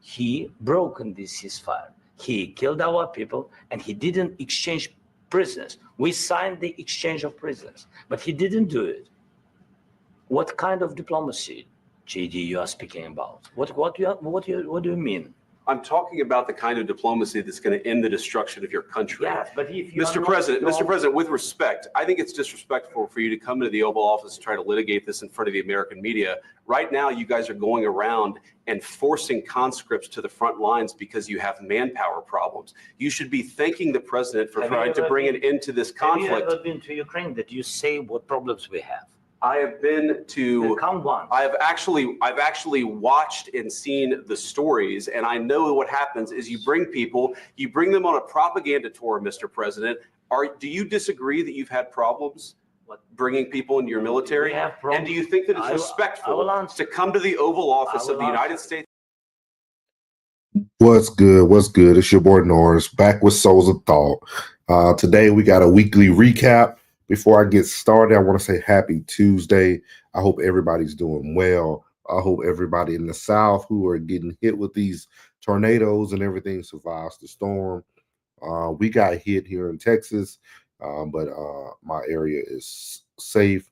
he broken this ceasefire. He killed our people, and he didn't exchange prisoners. We signed the exchange of prisoners, but he didn't do it. What kind of diplomacy, JD, you are speaking about? What do you mean? I'm talking about the kind of diplomacy that's going to end the destruction of your country. Yes, but if you Mr. President, with respect, I think it's disrespectful for you to come into the Oval Office and try to litigate this in front of the American media. Right now, you guys are going around and forcing conscripts to the front lines because you have manpower problems. You should be thanking the president for trying to bring an end to this conflict. Have you ever been to Ukraine that you say what problems we have? I have been to. I've actually watched and seen the stories, and I know what happens is you bring them on a propaganda tour, Mr. President. Do you disagree that you've had problems bringing people into your military? And do you think that it's respectful to come to the Oval Office of the United States? What's good? What's good? It's your boy Norris, back with Souls of Thought. Today we got a weekly recap. Before I get started, I want to say happy Tuesday. I hope everybody's doing well. I hope everybody in the South who are getting hit with these tornadoes and everything survives the storm. We got hit here in Texas, but my area is safe.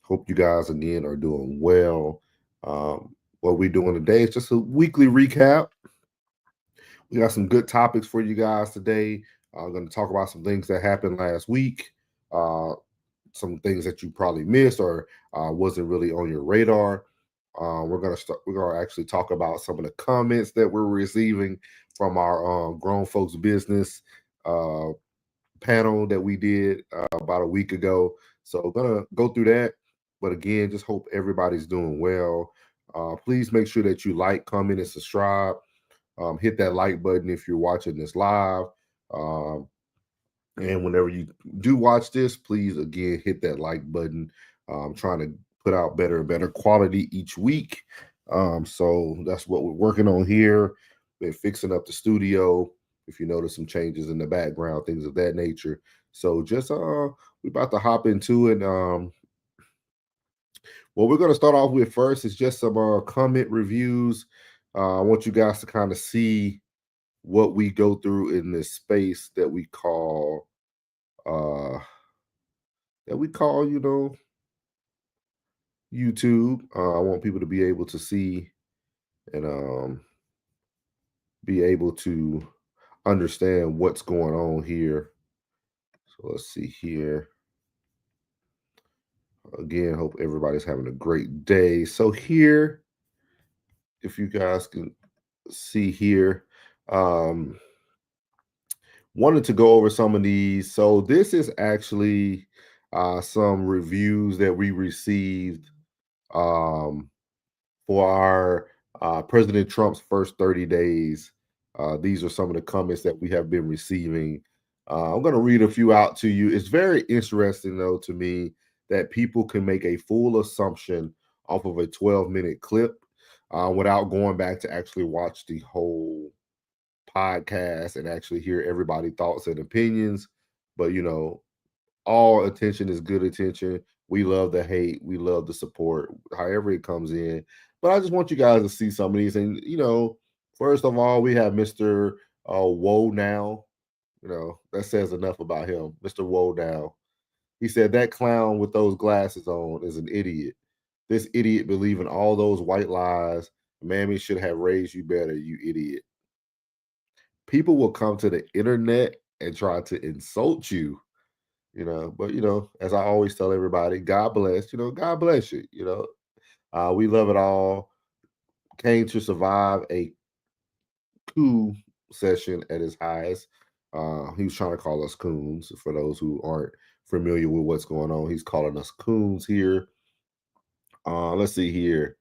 Hope you guys, again, are doing well. What we're doing today is just a weekly recap. We got some good topics for you guys today. I'm going to talk about some things that happened last week. Some things that you probably missed or wasn't really on your radar. We're gonna actually talk about some of the comments that we're receiving from our grown folks business panel that we did about a week ago. So we're gonna go through that. But again, just hope everybody's doing well. Please make sure that you like, comment, and subscribe. Hit that like button if you're watching this live. And whenever you do watch this, please, again, hit that like button. I'm trying to put out better and better quality each week. So that's what we're working on here. Been fixing up the studio. If you notice some changes in the background, things of that nature. So just we're about to hop into it. What we're going to start off with first is just some comment reviews. I want you guys to kind of see what we go through in this space that we call YouTube. I want people to be able to see and be able to understand what's going on here. So let's see here. Again, hope everybody's having a great day. So here, if you guys can see here, wanted to go over some of these. So this is actually some reviews that we received for our President Trump's first 30 days. These are some of the comments that we have been receiving. I'm going to read a few out to you. It's very interesting, though, to me that people can make a full assumption off of a 12-minute clip without going back to actually watch the whole podcast and actually hear everybody's thoughts and opinions. But, you know, all attention is good attention. We love the hate. We love the support, however it comes in. But I just want you guys to see some of these. And, you know, first of all, we have Mr. Woe Now. You know, that says enough about him. Mr. Woe Now. He said that clown with those glasses on is an idiot. This idiot believing all those white lies. Mammy should have raised you better, you idiot. People will come to the internet and try to insult you, you know, but, you know, as I always tell everybody, God bless, you know, God bless you, you know. We love it all. Came to survive a coup session at his highest. He was trying to call us coons. For those who aren't familiar with what's going on, he's calling us coons here. Let's see here.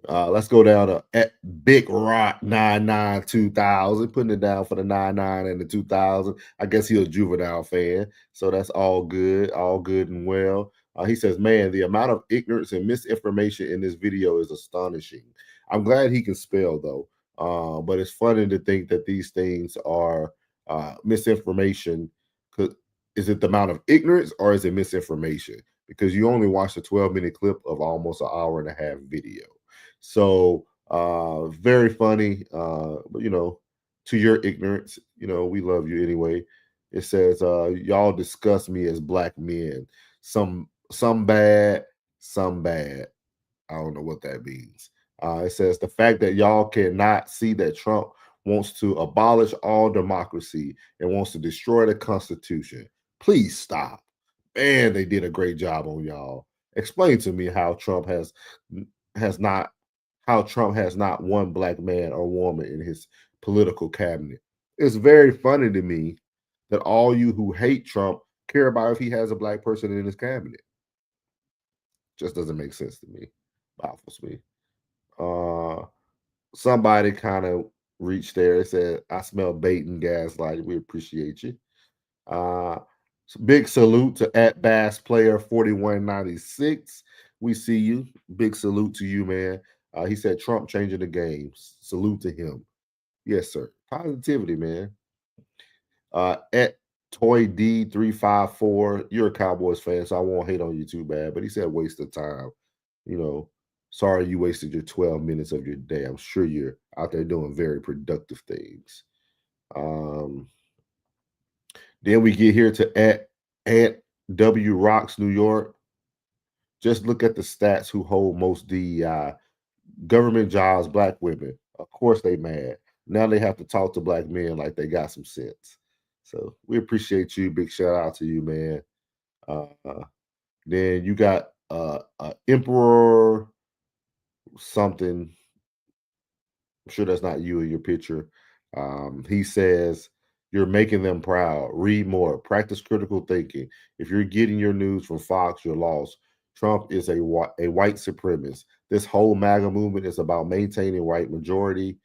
Let's go down to at Big Rock 99 2000, putting it down for the 99 and the 2000. I guess he's a Juvenile fan, so that's all good and well. He says, man, the amount of ignorance and misinformation in this video is astonishing. I'm glad he can spell, though, but it's funny to think that these things are misinformation. Is it the amount of ignorance or is it misinformation? Because you only watched a 12-minute clip of almost an hour and a half video. So Very funny. But to your ignorance, we love you anyway. It says, y'all discuss me as black men. Some bad, some bad. I don't know what that means. It says the fact that y'all cannot see that Trump wants to abolish all democracy and wants to destroy the Constitution. Please stop. Man, they did a great job on y'all. Explain to me how Trump has not one black man or woman in his political cabinet. It's very funny to me that all you who hate Trump care about if he has a black person in his cabinet. Just doesn't make sense to me. Baffles me. Somebody kind of reached there and said, I smell bait and gaslight. We appreciate you. Big salute to at Bass Player 4196. We see you. Big salute to you, man. He said Trump changing the game. Salute to him. Yes, sir. Positivity, man. At Toy D354, you're a Cowboys fan, so I won't hate on you too bad. But he said waste of time. Sorry you wasted your 12 minutes of your day. I'm sure you're out there doing very productive things. Then we get here to at W Rocks New York. Just look at the stats who hold most DEI. Government jobs, black women. Of course they mad. Now they have to talk to black men like they got some sense. So we appreciate you. Big shout out to you, man. Then you got Emperor something. I'm sure that's not you in your picture. He says, you're making them proud. Read more. Practice critical thinking. If you're getting your news from Fox, you're lost. Trump is a white supremacist. This whole MAGA movement is about maintaining white majority.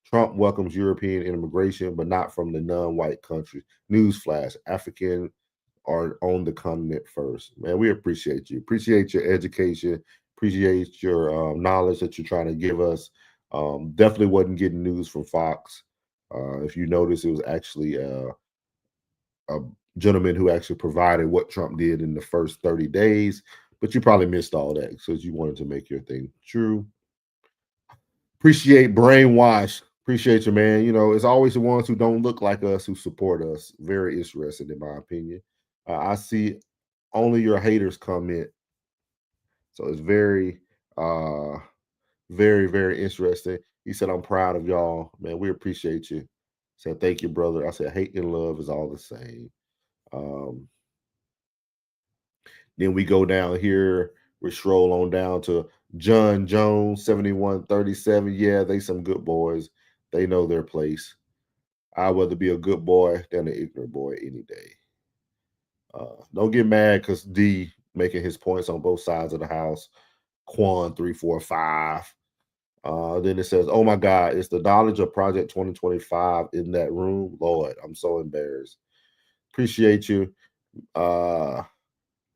Trump welcomes European immigration, but not from the non-white countries. Newsflash, African are on the continent first. Man, we appreciate you. Appreciate your education. Appreciate your knowledge that you're trying to give us. Definitely wasn't getting news from Fox. If you notice, it was actually a gentleman who actually provided what Trump did in the first 30 days, but you probably missed all that because you wanted to make your thing true. Appreciate Brainwash. Appreciate you, man. It's always the ones who don't look like us who support us. Very interesting, in my opinion. I see only your haters comment. So it's very, very, very interesting. He said, I'm proud of y'all. Man, we appreciate you. Said, thank you, brother. I said, hate and love is all the same. Then we go down here. We stroll on down to John Jones, 7137. Yeah, they some good boys. They know their place. I'd rather be a good boy than an ignorant boy any day. Don't get mad because D making his points on both sides of the house. Quan 345. Then it says, oh my God, it's the knowledge of Project 2025 in that room. Lord, I'm so embarrassed. Appreciate you. I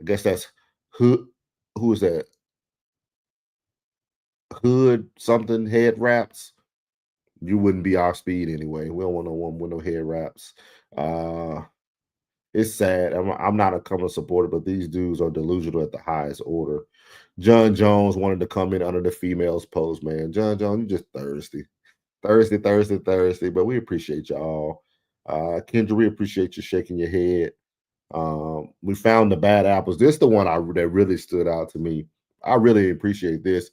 guess that's who is that? Hood something head wraps. You wouldn't be our speed anyway. We don't want no one with no head wraps. It's sad. I'm not a Cumberland supporter, but these dudes are delusional at the highest order. John Jones wanted to come in under the females post, man. John Jones, you just thirsty. Thirsty. But we appreciate y'all. Kendra, we appreciate you shaking your head. We found the bad apples. This is the one that really stood out to me. I really appreciate this.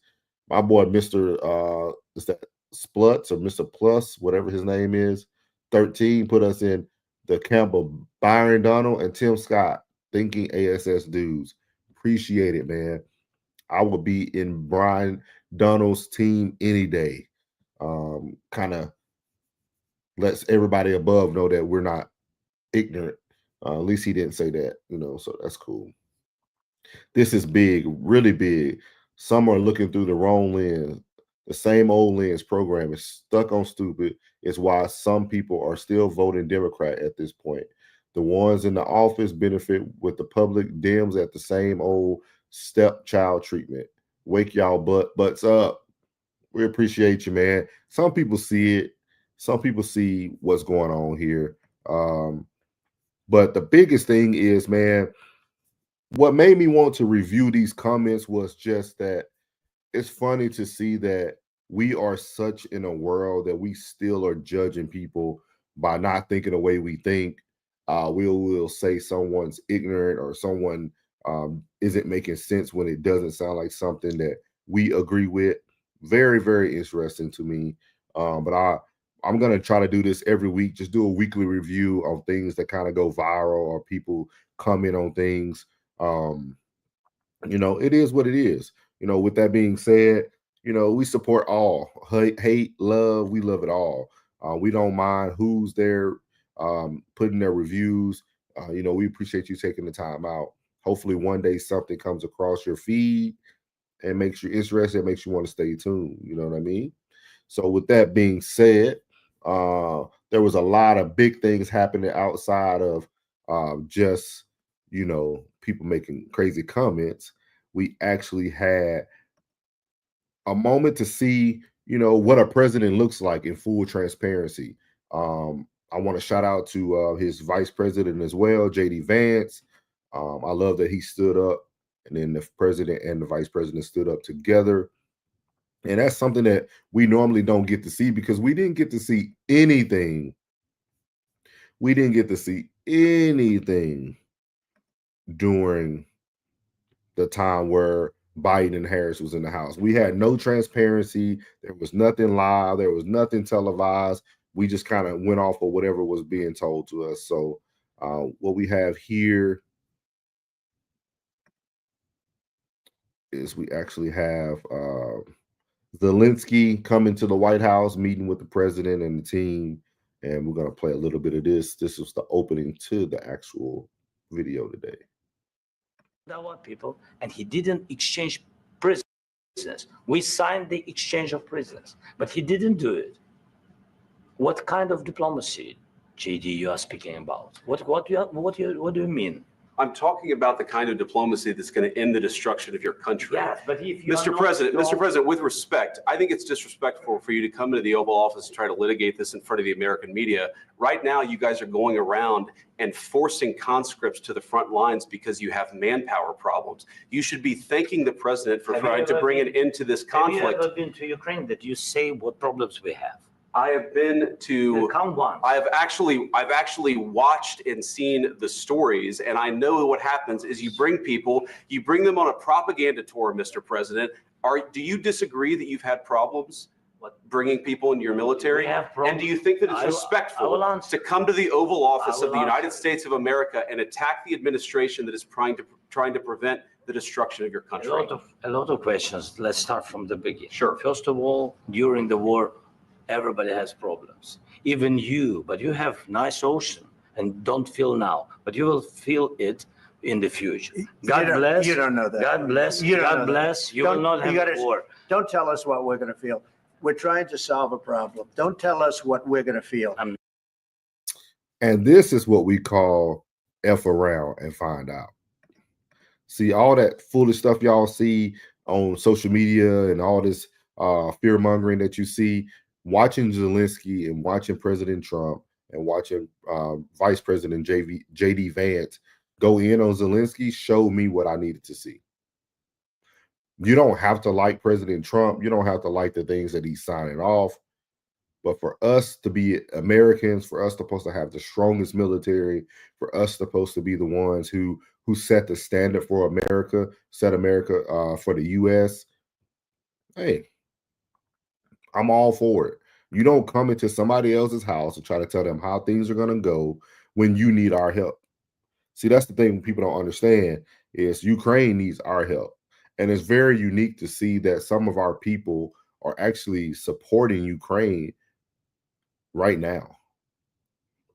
My boy, Mr. Is that Splutz or Mr. Plus, whatever his name is, 13, put us in the camp of Byron Donald and Tim Scott, thinking ASS dudes. Appreciate it, man. I would be in Brian Donald's team any day. Kind of lets everybody above know that we're not ignorant. At least he didn't say that, so that's cool. This is big, really big. Some are looking through the wrong lens. The same old lens program is stuck on stupid. It's why some people are still voting Democrat at this point. The ones in the office benefit with the public Dems at the same old stepchild treatment. Wake y'all butts up. We appreciate you, man. Some people see it. Some people see what's going on here. But the biggest thing is, man, what made me want to review these comments was just that it's funny to see that we are such in a world that we still are judging people by not thinking the way we think. We'll say someone's ignorant or someone isn't making sense when it doesn't sound like something that we agree with. Very, very interesting to me. But I'm going to try to do this every week, just do a weekly review of things that kind of go viral or people comment on things. It is what it is. With that being said, we support all. Hate, love, we love it all. We don't mind who's there putting their reviews. We appreciate you taking the time out. Hopefully one day something comes across your feed and makes you interested, and makes you want to stay tuned. You know what I mean? So with that being said, there was a lot of big things happening outside of just, people making crazy comments. We actually had a moment to see, what a president looks like in full transparency. I want to shout out to his vice president as well, JD Vance. I love that he stood up, and then the president and the vice president stood up together. And that's something that we normally don't get to see, because we didn't get to see anything. We didn't get to see anything during the time where Biden and Harris was in the house. We had no transparency. There was nothing live. There was nothing televised. We just kind of went off of whatever was being told to us. So what we have here is we actually have Zelensky coming to the White House, meeting with the president and the team. And we're going to play a little bit of this. This was the opening to the actual video today. Our people, and he didn't exchange prisoners. We signed the exchange of prisoners, but he didn't do it. What kind of diplomacy, JD, you are speaking about? What do you mean? I'm talking about the kind of diplomacy that's going to end the destruction of your country. Yes, but if you Mr. President, with respect, I think it's disrespectful for you to come into the Oval Office and try to litigate this in front of the American media. Right now, you guys are going around and forcing conscripts to the front lines because you have manpower problems. You should be thanking the president for trying to bring an end to this conflict. Have you ever been to Ukraine that you say what problems we have? I have been to. Count one. I've actually watched and seen the stories, and I know what happens is you bring them on a propaganda tour, Mr. President. Do you disagree that you've had problems bringing people into your military? And do you think that it's respectful to come to the Oval Office of the United States of America and attack the administration that is trying to prevent the destruction of your country? A lot of questions. Let's start from the beginning. Sure. First of all, during the war, everybody has problems, even you, but you have nice ocean and don't feel now, but you will feel it in the future. God bless. You don't know that. God bless. God bless. You will not have war. Don't tell us what we're going to feel. We're trying to solve a problem. Don't tell us what we're going to feel. And this is what we call F around and find out. See, all that foolish stuff y'all see on social media and all this fear mongering that you see, watching Zelensky and watching President Trump and watching Vice President JD Vance go in on Zelensky showed me what I needed to see. You don't have to like President Trump. You don't have to like the things that he's signing off. But for us to be Americans, for us supposed to have the strongest military, for us supposed to be the ones who set the standard for America, set America for the U.S., hey, I'm all for it. You don't come into somebody else's house and try to tell them how things are going to go when you need our help. See, that's the thing people don't understand is Ukraine needs our help. And it's very unique to see that some of our people are actually supporting Ukraine right now.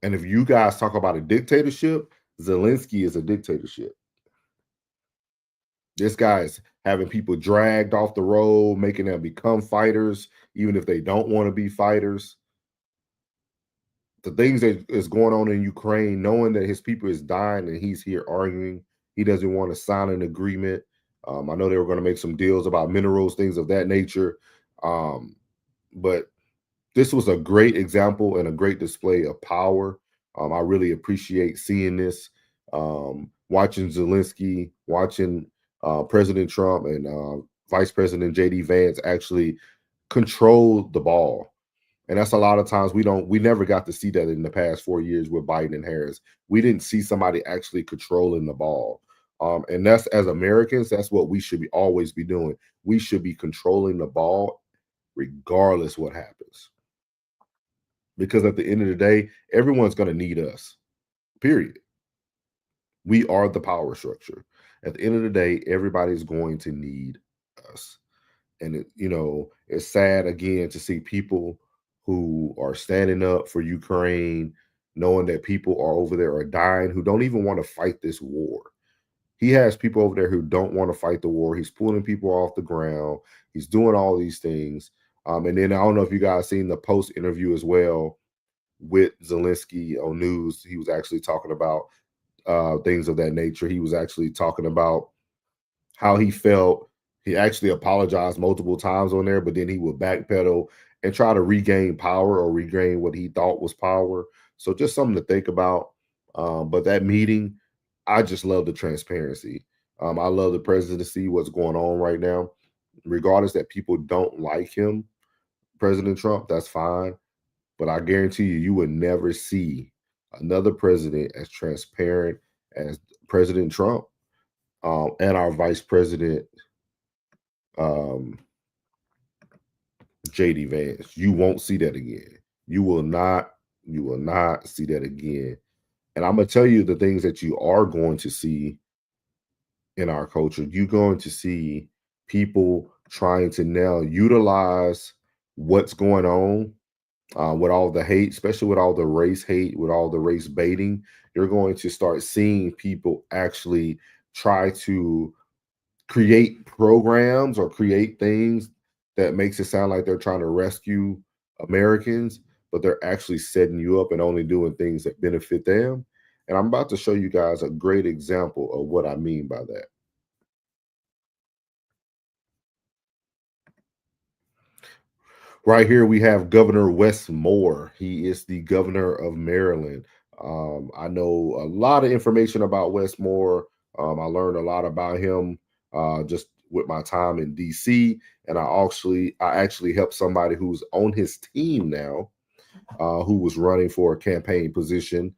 And if you guys talk about a dictatorship, Zelensky is a dictatorship. This guy is having people dragged off the road, making them become fighters, even if they don't want to be fighters. The things that is going on in Ukraine, knowing that his people is dying and he's here arguing, he doesn't want to sign an agreement. I know they were going to make some deals about minerals, things of that nature. But this was a great example and a great display of power. I really appreciate seeing this, watching Zelensky, watching President Trump and Vice President JD Vance actually control the ball. And that's a lot of times we never got to see that in the past 4 years with Biden and Harris. We didn't see somebody actually controlling the ball. And that's, as Americans, that's what we should always be doing. We should be controlling the ball regardless what happens. Because at the end of the day, everyone's going to need us, period. We are the power structure. At the end of the day, everybody's going to need us. And it's sad again to see people who are standing up for Ukraine, knowing that people are over there are dying, who don't even want to fight this war. He has people over there who don't want to fight the war. He's pulling people off the ground. He's doing all these things. And then I don't know if you guys seen the post interview as well with Zelensky on news. He was actually talking about things of that nature. He was actually talking about how he felt. He actually apologized multiple times on there, but then he would backpedal and try to regain power or regain what he thought was power. So just something to think about. But that meeting, I just love the transparency. I love the president to see what's going on right now. Regardless that people don't like him, President Trump, that's fine. But I guarantee you would never see another president as transparent as President Trump and our Vice President, J.D. Vance. You won't see that again. You will not see that again. And I'm going to tell you the things that you are going to see in our culture. You're going to see people trying to now utilize what's going on with all the hate, especially with all the race hate, with all the race baiting. You're going to start seeing people actually try to create programs or create things that makes it sound like they're trying to rescue Americans, but they're actually setting you up and only doing things that benefit them. And I'm about to show you guys a great example of what I mean by that. Right here, we have Governor Wes Moore. He is the governor of Maryland. I know a lot of information about Wes Moore. I learned a lot about him just with my time in DC, and I actually helped somebody who's on his team now, who was running for a campaign position.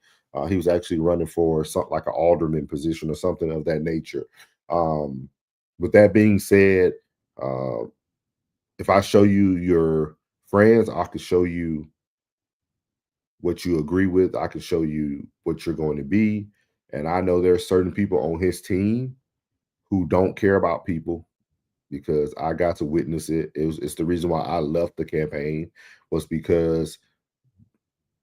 He was actually running for something like an alderman position or something of that nature. With that being said, if I show you your friends, I can show you what you agree with. I can show you what you're going to be. And I know there are certain people on his team who don't care about people, because I got to witness it. It's the reason why I left the campaign, was because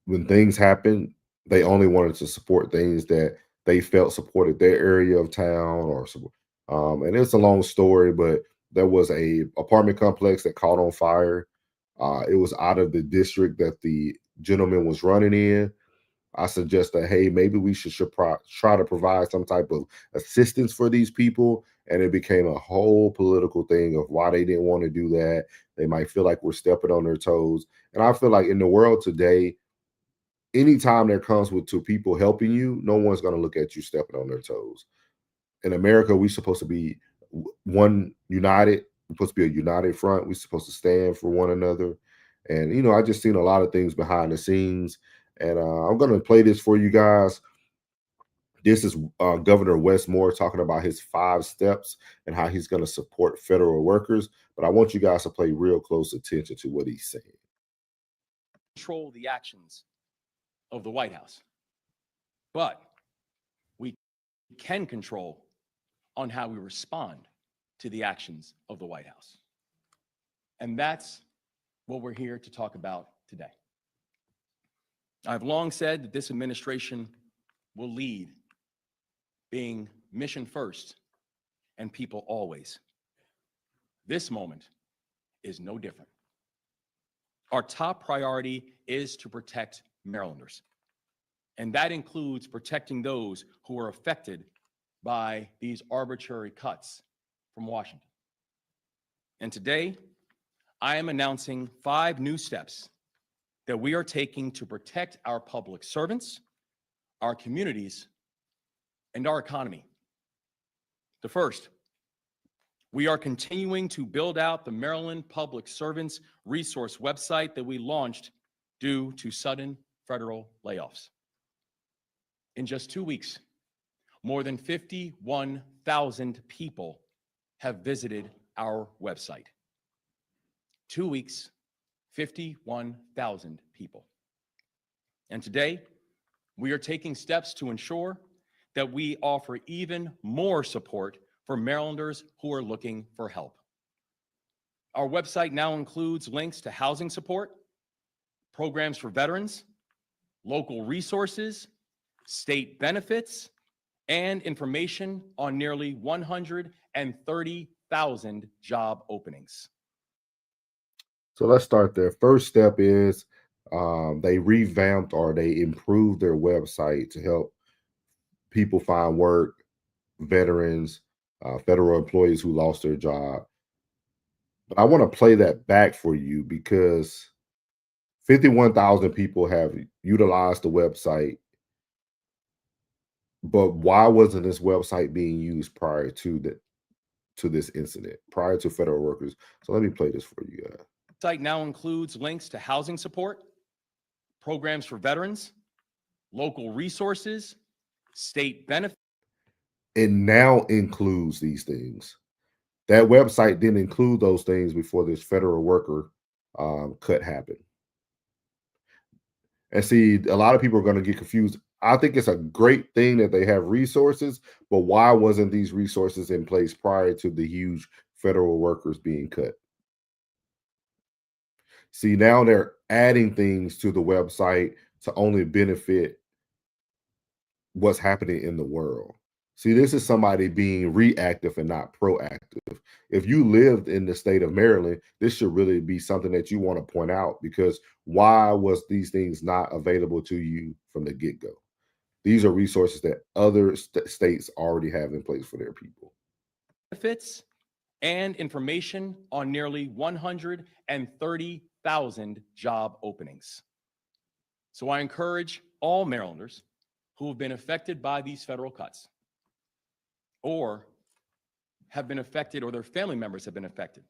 when things happen, they only wanted to support things that they felt supported their area of town and it's a long story, but there was a apartment complex that caught on fire. It was out of the district that the gentleman was running in. I suggested, hey, maybe we should try to provide some type of assistance for these people. And it became a whole political thing of why they didn't want to do that. They might feel like we're stepping on their toes. And I feel like in the world today, anytime there comes to people helping you, no one's going to look at you stepping on their toes. In America, we're supposed to be united. We're supposed to be a united front. We're supposed to stand for one another. And, I just seen a lot of things behind the scenes. And I'm going to play this for you guys. This is Governor Wes Moore talking about his 5 steps and how he's going to support federal workers. But I want you guys to pay real close attention to what he's saying. Control the actions of the White House, but we can control on how we respond to the actions of the White House. And that's what we're here to talk about today. I've long said that this administration will lead being mission first and people always. This moment is no different. Our top priority is to protect Marylanders, and that includes protecting those who are affected by these arbitrary cuts from Washington. And today, I am announcing 5 new steps that we are taking to protect our public servants, our communities, and our economy. The first, We are continuing to build out the Maryland Public Servants Resource website that we launched due to sudden federal layoffs. In just 2 weeks, more than 51,000 people have visited our website. 2 weeks, 51,000 people. And today, we are taking steps to ensure that we offer even more support for Marylanders who are looking for help. Our website now includes links to housing support, programs for veterans, local resources, state benefits, and information on nearly 130,000 job openings. So let's start there. First step is they revamped or they improved their website to help people find work, veterans, federal employees who lost their job. But I want to play that back for you because 51,000 people have utilized the website. But why wasn't this website being used prior to this incident, prior to federal workers? So let me play this for you. The site now includes links to housing support, programs for veterans, local resources, state benefits. It now includes these things. That website didn't include those things before this federal worker cut happened. And see, a lot of people are going to get confused. I think it's a great thing that they have resources, but why wasn't these resources in place prior to the huge federal workers being cut? See, now they're adding things to the website to only benefit what's happening in the world. See, this is somebody being reactive and not proactive. If you lived in the state of Maryland, this should really be something that you want to point out, because why was these things not available to you from the get-go? These are resources that other states already have in place for their people. Benefits and information on nearly 130,000 job openings. So I encourage all Marylanders who have been affected by these federal cuts, or have been affected, or their family members have been affected.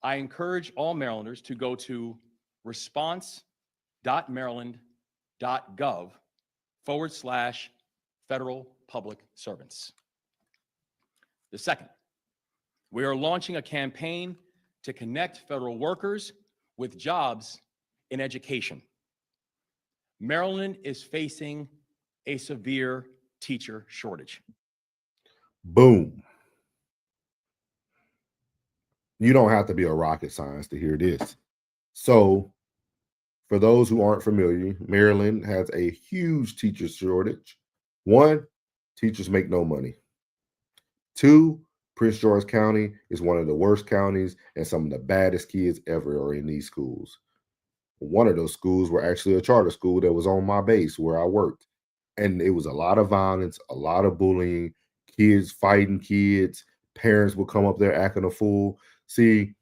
I encourage all Marylanders to go to response.maryland.gov/federal public servants. The second, we are launching a campaign to connect federal workers with jobs in education. Maryland is facing a severe teacher shortage. Boom. You don't have to be a rocket scientist to hear this. So, for those who aren't familiar, Maryland has a huge teacher shortage. 1, teachers make no money. 2, Prince George County is one of the worst counties, and some of the baddest kids ever are in these schools. One of those schools were actually a charter school that was on my base where I worked. And it was a lot of violence, a lot of bullying, kids fighting kids, parents would come up there acting a fool. See,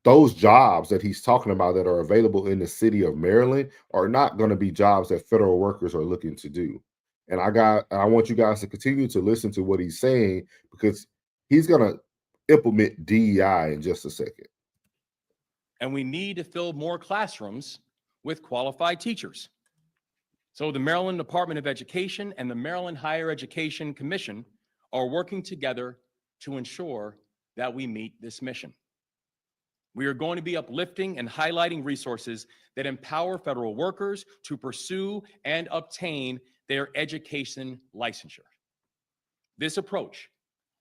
those jobs that he's talking about that are available in the city of Maryland are not going to be jobs that federal workers are looking to do. And I want you guys to continue to listen to what he's saying, because he's going to implement DEI in just a second. And we need to fill more classrooms with qualified teachers. So the Maryland Department of Education and the Maryland Higher Education Commission are working together to ensure that we meet this mission. We are going to be uplifting and highlighting resources that empower federal workers to pursue and obtain their education licensure. This approach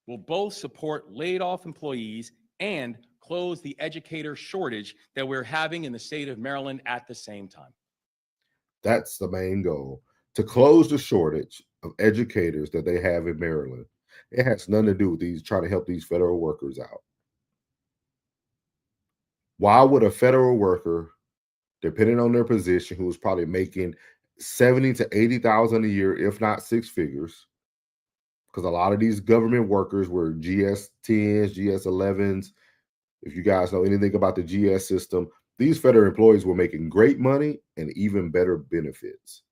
will both support laid-off employees and close the educator shortage that we're having in the state of Maryland at the same time. That's the main goal, to close the shortage of educators that they have in Maryland. It has nothing to do with trying to help these federal workers out. Why would a federal worker, depending on their position, who is probably making $70,000 to $80,000 a year, if not 6 figures, because a lot of these government workers were GS-10s, GS-11s. If you guys know anything about the GS system, these federal employees were making great money and even better benefits.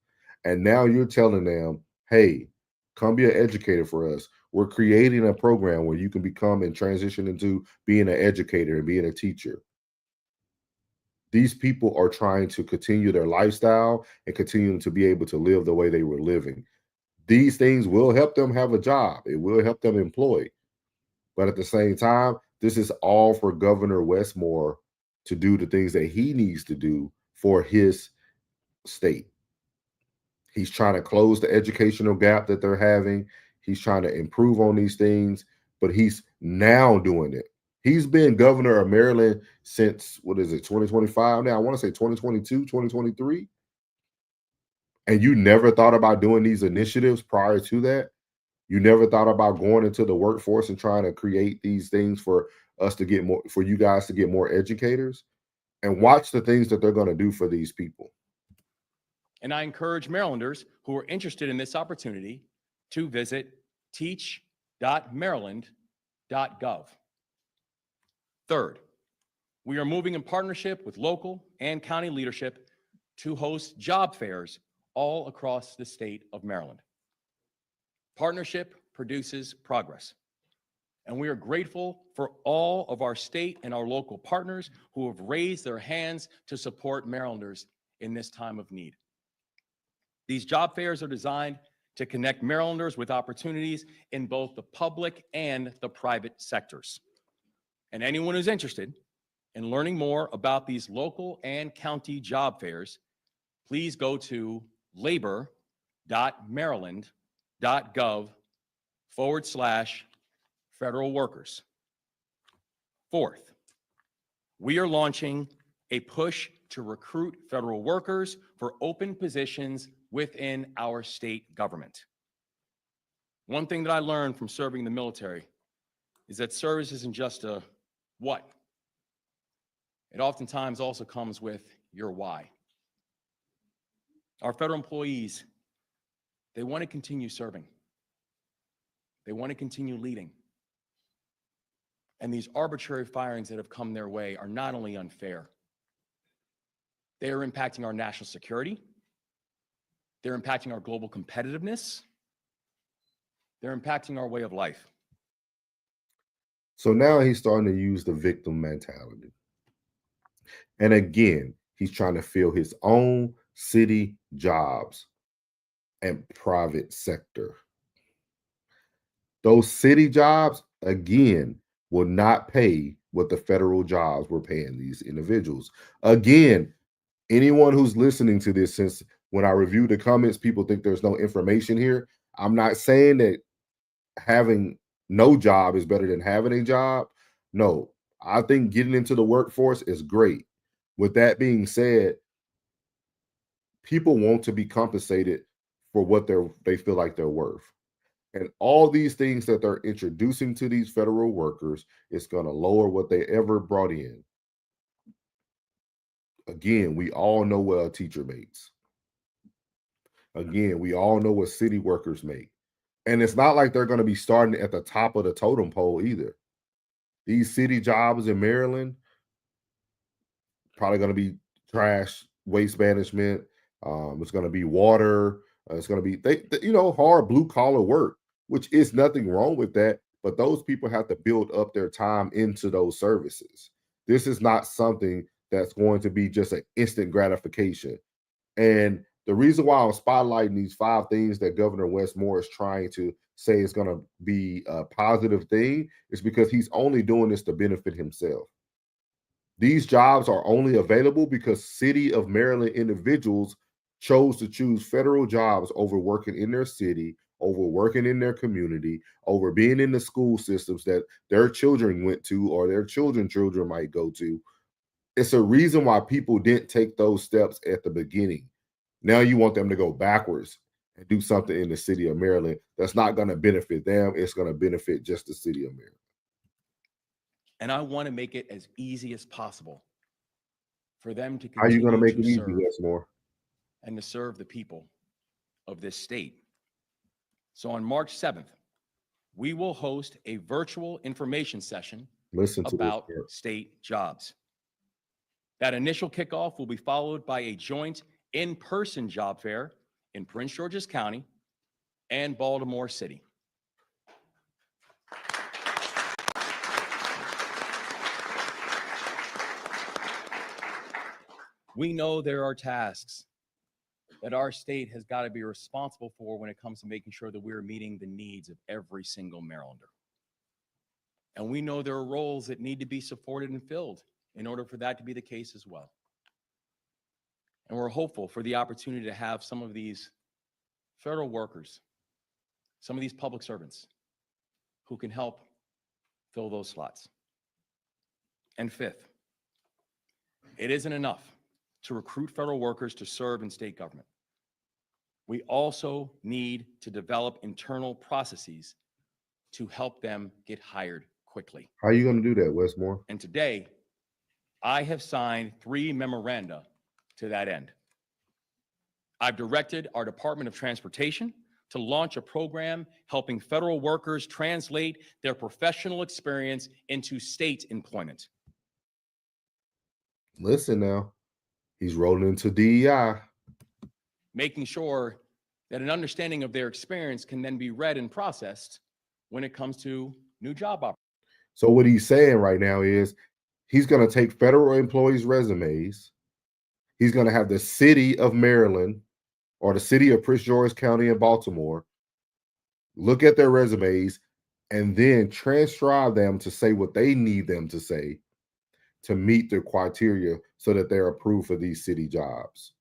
And now you're telling them, hey, come be an educator for us. We're creating a program where you can become and transition into being an educator and being a teacher. These people are trying to continue their lifestyle and continue to be able to live the way they were living. These things will help them have a job. It will help them employ. But at the same time, this is all for Governor Westmore to do the things that he needs to do for his state. He's trying to close the educational gap that they're having. He's trying to improve on these things, but he's now doing it. He's been governor of Maryland since, 2025 now? I want to say 2022, 2023. And you never thought about doing these initiatives prior to that? You never thought about going into the workforce and trying to create these things for us to get more, for you guys to get more educators? And watch the things that they're going to do for these people. And I encourage Marylanders who are interested in this opportunity to visit teach.maryland.gov. Third, we are moving in partnership with local and county leadership to host job fairs all across the state of Maryland. Partnership produces progress, and we are grateful for all of our state and our local partners who have raised their hands to support Marylanders in this time of need. These job fairs are designed to connect Marylanders with opportunities in both the public and the private sectors. And anyone who's interested in learning more about these local and county job fairs, please go to labor.maryland.gov/federal workers. Fourth, we are launching a push to recruit federal workers for open positions within our state government. One thing that I learned from serving in the military is that service isn't just a what. It oftentimes also comes with your why. Our federal employees, they want to continue serving. They want to continue leading. And these arbitrary firings that have come their way are not only unfair, they are impacting our national security. They're impacting our global competitiveness. They're impacting our way of life. So now he's starting to use the victim mentality. And again, he's trying to fill his own city jobs and private sector. Those city jobs, again, will not pay what the federal jobs were paying these individuals. Again, anyone who's listening to this, since when I review the comments, people think there's no information here. I'm not saying that having no job is better than having a job. No, I think getting into the workforce is great. With that being said, people want to be compensated for what they feel like they're worth. And all these things that they're introducing to these federal workers is going to lower what they ever brought in. Again, we all know what a teacher makes. Again, we all know what city workers make. And it's not like they're going to be starting at the top of the totem pole either. These city jobs in Maryland, probably going to be trash, waste management. It's going to be water. It's going to be, hard blue collar work, which is nothing wrong with that. But those people have to build up their time into those services. This is not something that's going to be just an instant gratification. And the reason why I'm spotlighting these 5 things that Governor Westmore is trying to say is going to be a positive thing is because he's only doing this to benefit himself. These jobs are only available because City of Maryland individuals chose to choose federal jobs over working in their city, over working in their community, over being in the school systems that their children went to or their children might go to. It's a reason why people didn't take those steps at the beginning. Now you want them to go backwards and do something in the city of Maryland that's not going to benefit them. It's going to benefit just the city of Maryland. And I want to make it as easy as possible for them to continue. How are you going to make it easy, Westmore? And to serve the people of this state. So on March 7th, we will host a virtual information session about state jobs. That initial kickoff will be followed by a joint in-person job fair in Prince George's County and Baltimore City. We know there are tasks that our state has got to be responsible for when it comes to making sure that we're meeting the needs of every single Marylander. And we know there are roles that need to be supported and filled in order for that to be the case as well. And we're hopeful for the opportunity to have some of these federal workers, some of these public servants who can help fill those slots. And fifth, it isn't enough to recruit federal workers to serve in state government. We also need to develop internal processes to help them get hired quickly. How are you going to do that, Westmore? And today, I have signed 3 memoranda to that end. I've directed our Department of Transportation to launch a program helping federal workers translate their professional experience into state employment. Listen now, he's rolling into DEI. Making sure that an understanding of their experience can then be read and processed when it comes to new job opportunities. So what he's saying right now is he's going to take federal employees' resumes. He's going to have the city of Maryland or the city of Prince George County in Baltimore look at their resumes and then transcribe them to say what they need them to say to meet the criteria so that they're approved for these city jobs.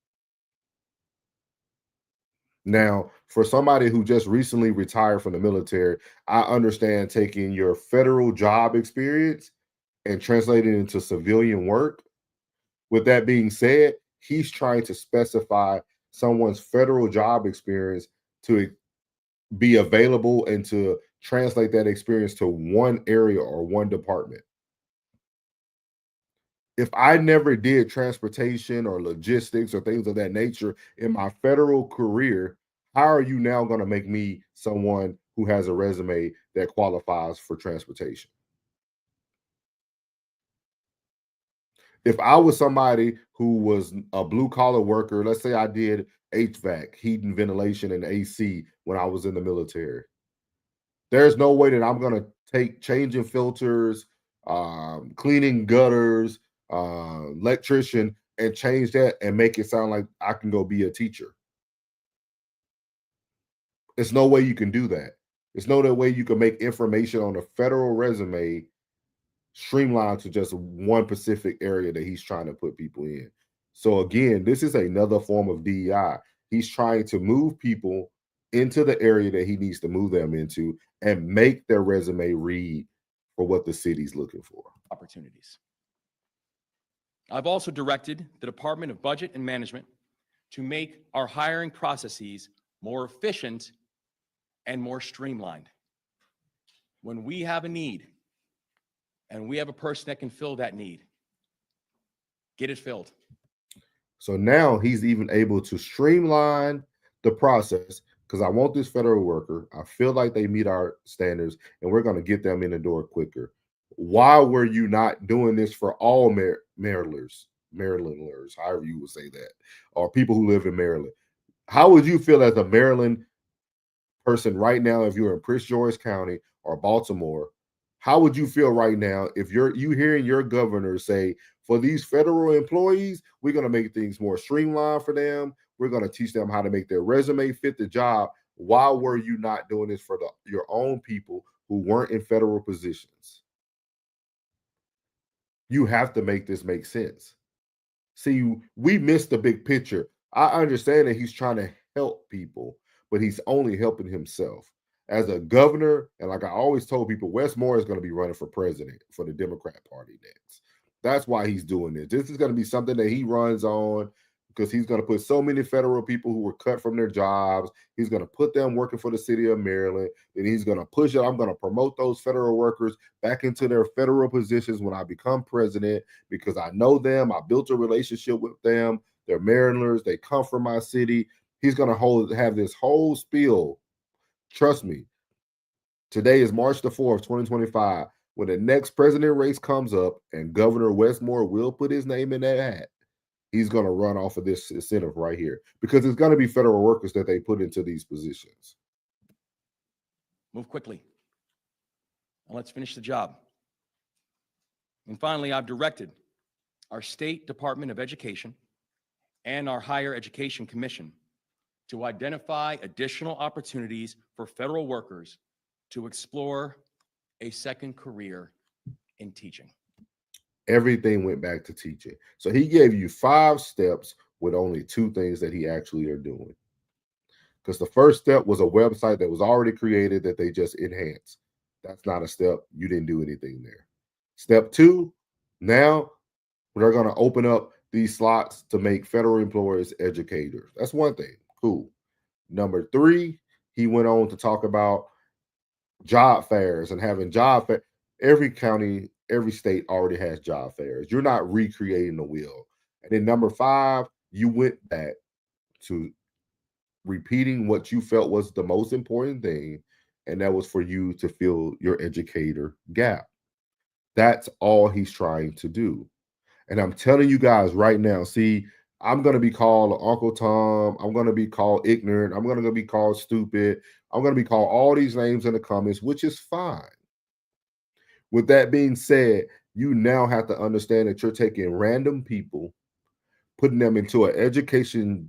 Now, for somebody who just recently retired from the military, I understand taking your federal job experience and translating it into civilian work. With that being said, he's trying to specify someone's federal job experience to be available and to translate that experience to one area or one department. If I never did transportation or logistics or things of that nature in my federal career, how are you now going to make me someone who has a resume that qualifies for transportation? If I was somebody who was a blue collar worker, let's say I did HVAC, heating, ventilation, and AC when I was in the military, there's no way that I'm going to take changing filters, cleaning gutters, electrician, and change that and make it sound like I can go be a teacher. There's no way you can do that. There's no way you can make information on a federal resume streamlined to just one specific area that he's trying to put people in. So again, this is another form of DEI. He's trying to move people into the area that he needs to move them into and make their resume read for what the city's looking for. Opportunities. I've also directed the Department of Budget and Management to make our hiring processes more efficient and more streamlined. When we have a need and we have a person that can fill that need, get it filled. So now he's even able to streamline the process because I want this federal worker. I feel like they meet our standards and we're going to get them in the door quicker. Why were you not doing this for all Marylanders, however you would say that, or people who live in Maryland? How would you feel as a Maryland person right now if you're in Prince George County or Baltimore? How would you feel right now if you hearing your governor say, for these federal employees, we're going to make things more streamlined for them. We're going to teach them how to make their resume fit the job. Why were you not doing this for your own people who weren't in federal positions? You have to make this make sense. See, we missed the big picture. I understand that he's trying to help people, but he's only helping himself. As a governor, and like I always told people, Westmore is going to be running for president for the Democrat Party next. That's why he's doing this. This is going to be something that he runs on because he's going to put so many federal people who were cut from their jobs. He's going to put them working for the city of Maryland. And he's going to push it. I'm going to promote those federal workers back into their federal positions when I become president because I know them. I built a relationship with them. They're Marylanders. They come from my city. He's going to have this whole spiel. Trust me. Today is March the 4th, 2025. When the next president race comes up and Governor Westmore will put his name in that hat, he's going to run off of this incentive right here because it's going to be federal workers that they put into these positions. Move quickly. And let's finish the job. And finally, I've directed our State Department of Education and our Higher Education Commission to identify additional opportunities for federal workers to explore a second career in teaching. Everything went back to teaching. So he gave you 5 steps with only 2 things that he actually are doing. Because the first step was a website that was already created that they just enhanced. That's not a step. You didn't do anything there. Step 2, now they're going to open up these slots to make federal employees educators. That's one thing. Cool. Number 3, he went on to talk about job fairs and having job fairs. Every county, every state already has job fairs. You're not recreating the wheel. And then number 5, you went back to repeating what you felt was the most important thing, and that was for you to fill your educator gap. That's all he's trying to do. And I'm telling you guys right now, see, I'm going to be called Uncle Tom. I'm going to be called ignorant. I'm going to be called stupid. I'm going to be called all these names in the comments, which is fine. With that being said, you now have to understand that you're taking random people, putting them into an education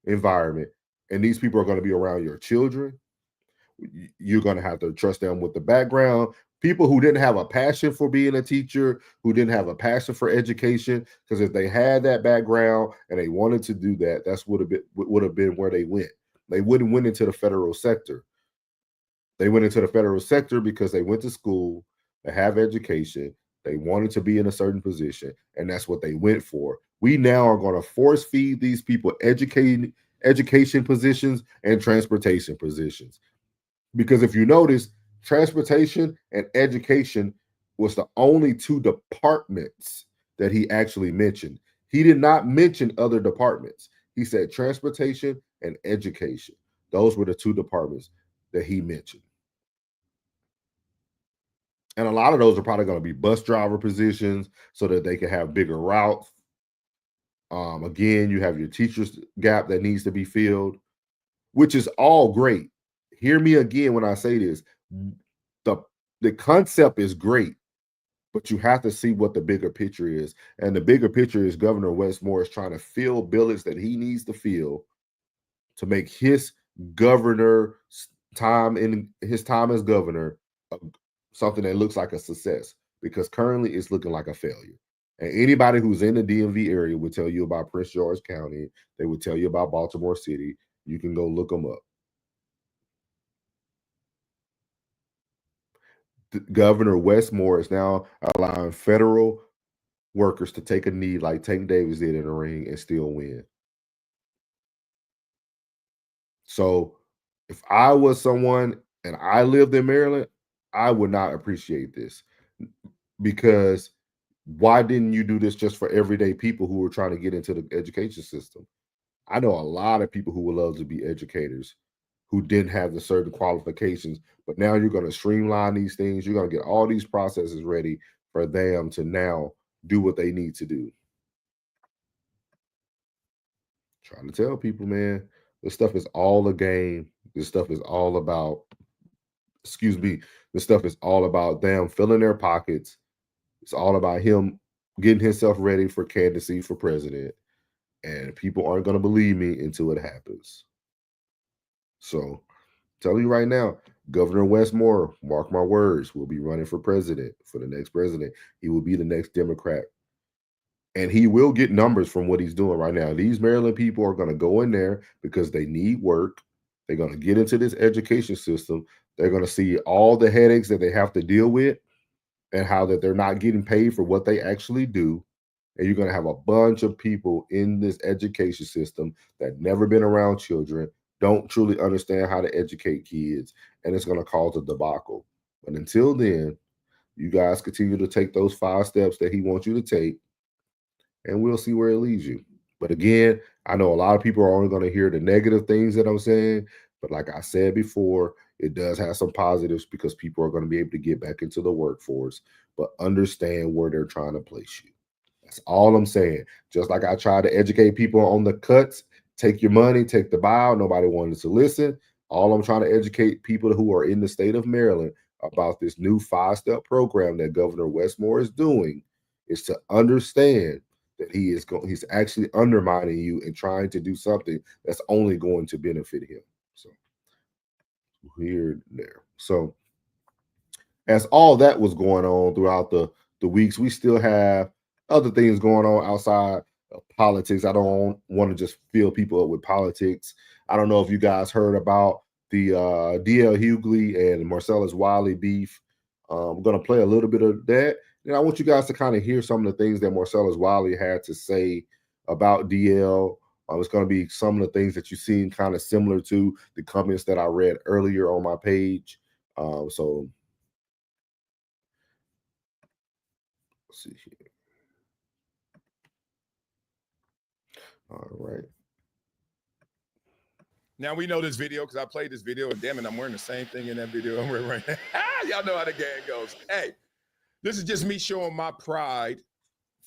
environment, and these people are going to be around your children. You're going to have to trust them with the background. People who didn't have a passion for being a teacher, who didn't have a passion for education, because if they had that background and they wanted to do that, that's would have been where they went. They wouldn't went into the federal sector. They went into the federal sector because they went to school, they have education, they wanted to be in a certain position, and that's what they went for. We now are going to force feed these people education positions and transportation positions. Because if you notice, transportation and education was the only 2 departments that he actually mentioned. He did not mention other departments. He said transportation and education. Those were the 2 departments that he mentioned. And a lot of those are probably going to be bus driver positions so that they can have bigger routes. Again, you have your teachers gap that needs to be filled, which is all great. Hear me again when I say this. The concept is great, but you have to see what the bigger picture is. And the bigger picture is Governor Wes Moore is trying to fill billets that he needs to fill to make his governor time as governor something that looks like a success, because currently it's looking like a failure. And anybody who's in the DMV area would tell you about Prince George County. They would tell you about Baltimore City. You can go look them up. Governor Wes Moore is now allowing federal workers to take a knee like Tank Davis did in the ring and still win. So if I was someone and I lived in Maryland, I would not appreciate this, because why didn't you do this just for everyday people who were trying to get into the education system? I know a lot of people who would love to be educators who didn't have the certain qualifications, but now you're going to streamline these things. You're going to get all these processes ready for them to now do what they need to do. Trying to tell people, man, this stuff is all a game. This stuff is all about, this stuff is all about them filling their pockets. It's all about him getting himself ready for candidacy for president. And people aren't going to believe me until it happens. So, tell you right now, Governor Wes Moore, mark my words, will be running for president, for the next president. He will be the next Democrat. And he will get numbers from what he's doing right now. These Maryland people are going to go in there because they need work. They're going to get into this education system. They're going to see all the headaches that they have to deal with and how that they're not getting paid for what they actually do. And you're going to have a bunch of people in this education system that never been around children, don't truly understand how to educate kids, and it's going to cause a debacle. But until then, you guys continue to take those 5 steps that he wants you to take, and we'll see where it leads you. But again, I know a lot of people are only going to hear the negative things that I'm saying, but like I said before, it does have some positives because people are going to be able to get back into the workforce, but understand where they're trying to place you. That's all I'm saying. Just like I try to educate people on the cuts, take your money, take the buyout. Nobody wanted to listen. All I'm trying to educate people who are in the state of Maryland about this new 5-step program that Governor Wes Moore is doing is to understand that he's actually undermining you and trying to do something that's only going to benefit him. So weird there. So as all that was going on throughout the weeks, we still have other things going on outside of politics. I don't want to just fill people up with politics. I don't know if you guys heard about the DL Hughley and Marcellus Wiley beef. I'm going to play a little bit of that. And I want you guys to kind of hear some of the things that Marcellus Wiley had to say about DL. It's going to be some of the things that you seen kind of similar to the comments that I read earlier on my page. So let's see here. All right. Now we know this video because I played this video, and damn it, I'm wearing the same thing in that video I'm wearing right now. Y'all know how the game goes. Hey, this is just me showing my pride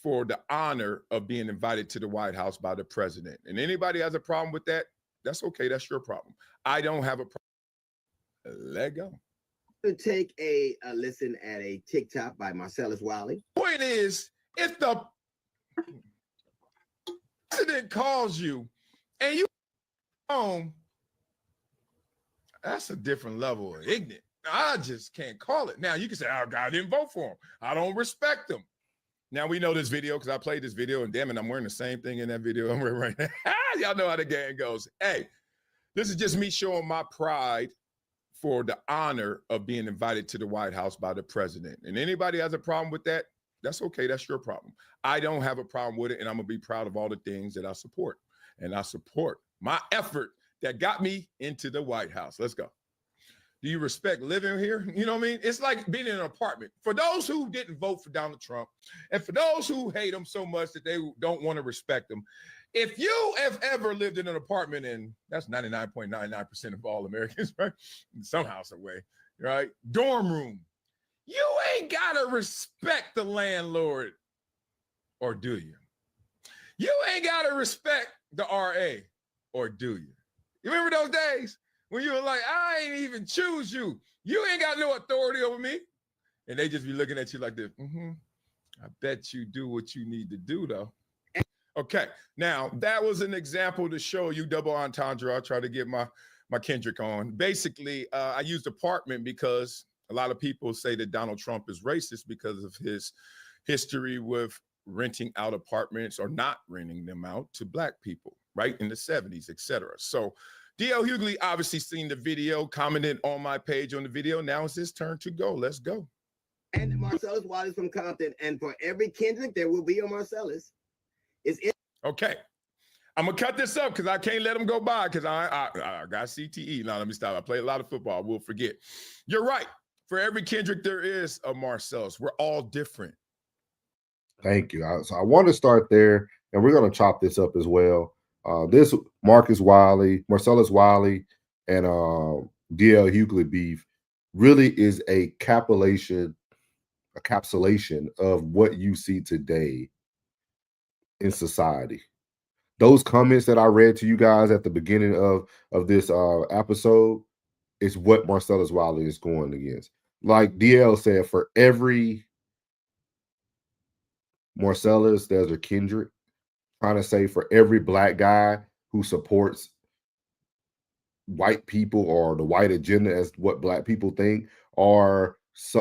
for the honor of being invited to the White House by the president. And anybody has a problem with that, that's okay. That's your problem. I don't have a problem. Let go. To take a listen at a TikTok by Marcellus Wiley. Point is, if the president calls you and you home, that's a different level of ignorant. I just can't call it. Now you can say, oh, God didn't vote for him. I don't respect him. Now we know this video because I played this video, and damn it, I'm wearing the same thing in that video I'm wearing right now. Y'all know how the game goes. Hey, this is just me showing my pride for the honor of being invited to the White House by the president. And anybody has a problem with that, that's okay. That's your problem. I don't have a problem with it, and I'm going to be proud of all the things that I support. And I support my effort that got me into the White House. Let's go. Do you respect living here? You know what I mean? It's like being in an apartment. For those who didn't vote for Donald Trump, and for those who hate him so much that they don't want to respect him, if you have ever lived in an apartment, and that's 99.99% of all Americans, right? Some house away, right? Dorm room. You ain't got to respect the landlord, or do you? You ain't got to respect the RA, or do you? You remember those days when you were like, I ain't even choose you. You ain't got no authority over me. And they just be looking at you like this. I bet you do what you need to do, though. Okay, now that was an example to show you double entendre. I'll try to get my Kendrick on. Basically, I used apartment because a lot of people say that Donald Trump is racist because of his history with renting out apartments or not renting them out to Black people, right, in the 70s, etc. So DL Hughley obviously seen the video, commented on my page on the video. Now it's his turn to go. Let's go. And Marcellus Wiley from Compton. And for every Kendrick, there will be a Marcellus. Okay. I'm going to cut this up because I can't let him go by because I got CTE. Now, let me stop. I play a lot of football. We'll forget. You're right. For every Kendrick, there is a Marcellus. We're all different. Thank you. So I want to start there, and we're going to chop this up as well. This Marcellus Wiley, and DL Hughley beef really is a encapsulation of what you see today in society. Those comments that I read to you guys at the beginning of this episode is what Marcellus Wiley is going against. Like DL said, for every Marcellus, there's a Kendrick. Trying to say for every Black guy who supports white people or the white agenda as what Black people think, or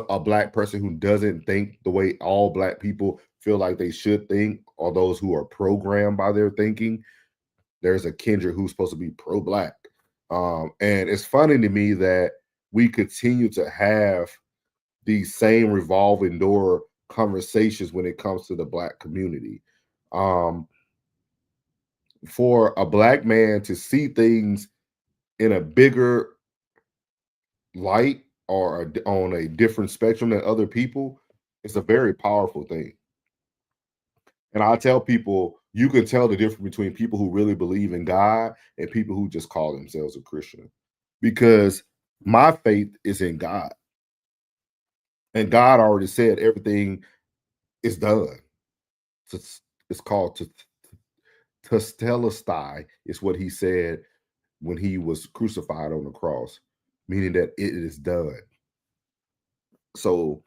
a Black person who doesn't think the way all Black people feel like they should think, or those who are programmed by their thinking, there's a Kendrick who's supposed to be pro-Black. And it's funny to me that we continue to have these same revolving door conversations when it comes to the Black community. For a Black man to see things in a bigger light or on a different spectrum than other people, it's a very powerful thing. And I tell people, you can tell the difference between people who really believe in God and people who just call themselves a Christian. Because my faith is in God. And God already said everything is done. It's called Testelestai, is what he said when he was crucified on the cross, meaning that it is done. So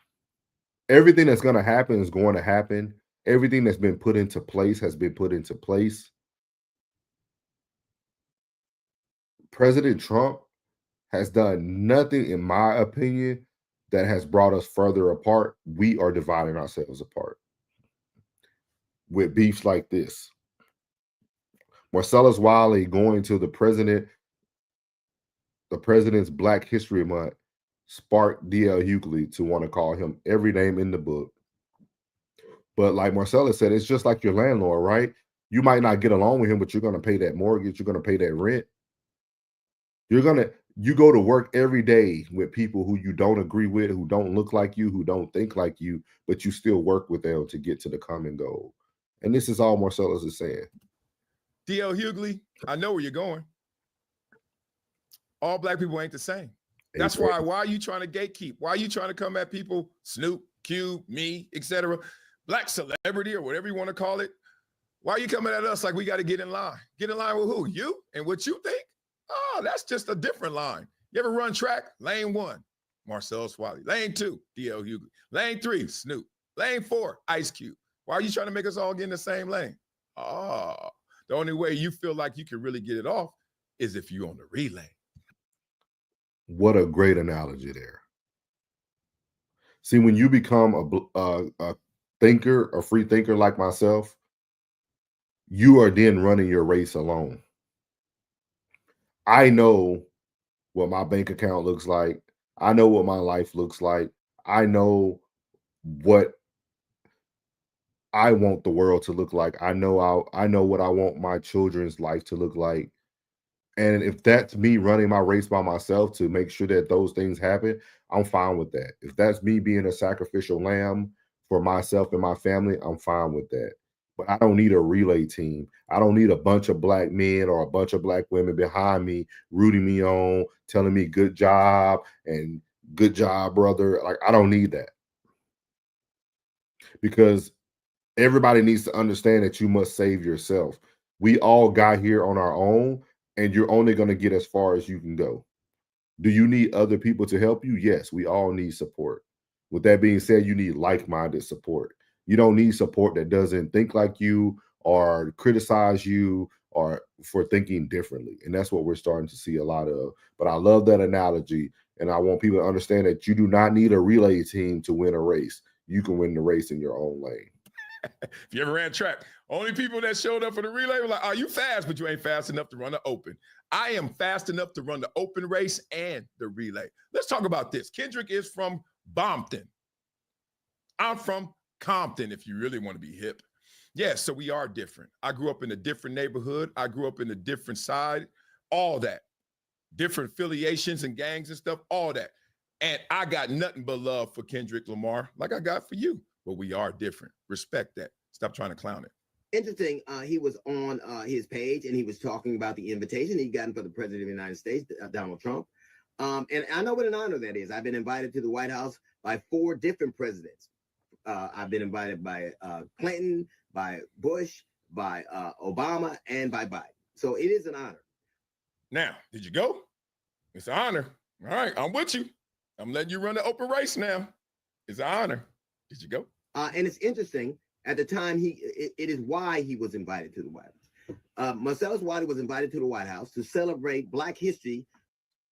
everything that's going to happen is going to happen. everything that's been put into place has been put into place. President Trump has done nothing, in my opinion, that has brought us further apart. We are dividing ourselves apart with beefs like this. Marcellus Wiley going to the president's Black History Month sparked D.L. Hughley to want to call him every name in the book. But like Marcellus said, it's just like your landlord, right? You might not get along with him, but you're going to pay that mortgage. You're going to pay that rent. You go to work every day with people who you don't agree with, who don't look like you, who don't think like you, but you still work with them to get to the common goal. And this is all Marcellus is saying. D.L. Hughley, I know where you're going. All Black people ain't the same. That's why are you trying to gatekeep? Why are you trying to come at people, Snoop, Cube, me, etc., Black celebrity or whatever you want to call it? Why are you coming at us like we got to get in line? Get in line with who? You and what you think? Oh, that's just a different line. You ever run track? Lane 1, Marcellus Wiley. Lane 2, D.L. Hughley. Lane 3, Snoop. Lane 4, Ice Cube. Why are you trying to make us all get in the same lane? Oh, the only way you feel like you can really get it off is if you're on the relay. What a great analogy there. See, when you become a thinker, a free thinker like myself, you are then running your race alone. I know what my bank account looks like. I know what my life looks like. I know what I want the world to look like. I know what I want my children's life to look like. And if that's me running my race by myself to make sure that those things happen, I'm fine with that. If that's me being a sacrificial lamb for myself and my family, I'm fine with that. But I don't need a relay team. I don't need a bunch of Black men or a bunch of Black women behind me, rooting me on, telling me good job and good job, brother. Like, I don't need that. Because everybody needs to understand that you must save yourself. We all got here on our own, and you're only going to get as far as you can go. Do you need other people to help you? Yes, we all need support. With that being said, you need like-minded support. You don't need support that doesn't think like you or criticize you or for thinking differently. And that's what we're starting to see a lot of. But I love that analogy, and I want people to understand that you do not need a relay team to win a race. You can win the race in your own lane. If you ever ran track, only people that showed up for the relay were like, oh, you fast, but you ain't fast enough to run the open. I am fast enough to run the open race and the relay. Let's talk about this. Kendrick is from Bompton. I'm from Compton, if you really want to be hip. Yes, so we are different. I grew up in a different neighborhood. I grew up in a different side, all that. Different affiliations and gangs and stuff, all that. And I got nothing but love for Kendrick Lamar, like I got for you. But we are different. Respect that. Stop trying to clown it. Interesting. He was on his page and he was talking about the invitation he gotten for the president of the United States, Donald Trump. And I know what an honor that is. I've been invited to the White House by 4 different presidents. I've been invited by Clinton, by Bush, by Obama, and by Biden. So it is an honor. Now, did you go? It's an honor. All right, I'm with you. I'm letting you run the open race now. It's an honor. Did you go? And it's interesting. At the time, it is why he was invited to the White House. Marcellus Wiley was invited to the White House to celebrate Black history.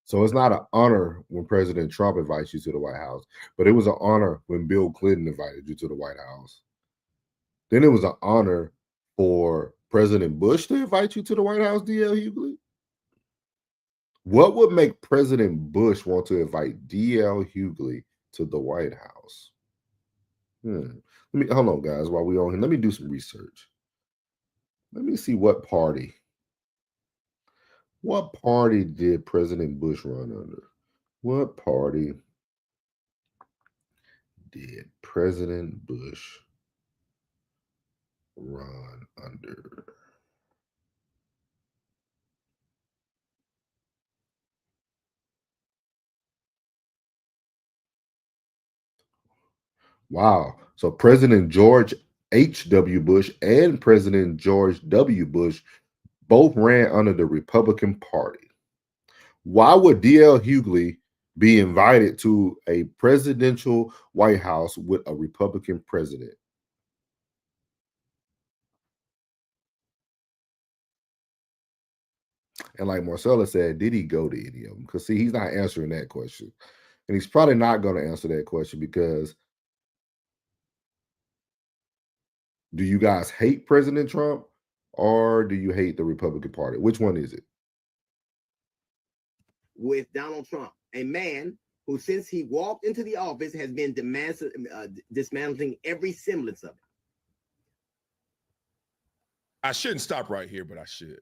So it's not an honor when President Trump invites you to the White House, but it was an honor when Bill Clinton invited you to the White House. Then it was an honor for President Bush to invite you to the White House, D.L. Hughley. What would make President Bush want to invite D.L. Hughley to the White House? Hold on, guys, while we're on here, let me do some research. Let me see what party did President Bush run under? What party did President Bush run under? Wow. So President George H.W. Bush and President George W. Bush both ran under the Republican Party. Why would D.L. Hughley be invited to a presidential White House with a Republican president? And like Marcella said, did he go to any of them? Because see, he's not answering that question. And he's probably not going to answer that question because do you guys hate President Trump or do you hate the Republican Party? Which one is it? With Donald Trump, a man who since he walked into the office has been dismantling every semblance of it. I shouldn't stop right here, but I should.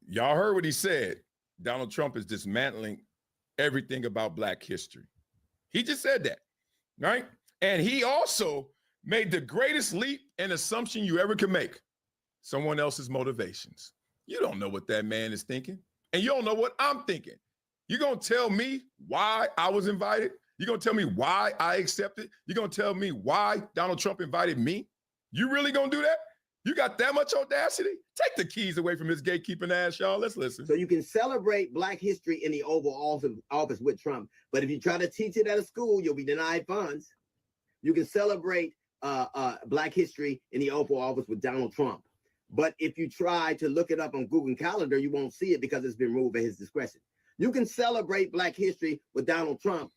Y'all heard what he said. Donald Trump is dismantling everything about Black history. He just said that, right? And he also made the greatest leap and assumption you ever could make. Someone else's motivations. You don't know what that man is thinking. And you don't know what I'm thinking. You're going to tell me why I was invited? You're going to tell me why I accepted? You're going to tell me why Donald Trump invited me? You really going to do that? You got that much audacity? Take the keys away from his gatekeeping ass, y'all. Let's listen. So you can celebrate Black history in the Oval Office with Trump, but if you try to teach it at a school, you'll be denied funds. You can celebrate Black history in the Oval Office with Donald Trump. But if you try to look it up on Google Calendar, you won't see it because it's been removed at his discretion. You can celebrate Black history with Donald Trump.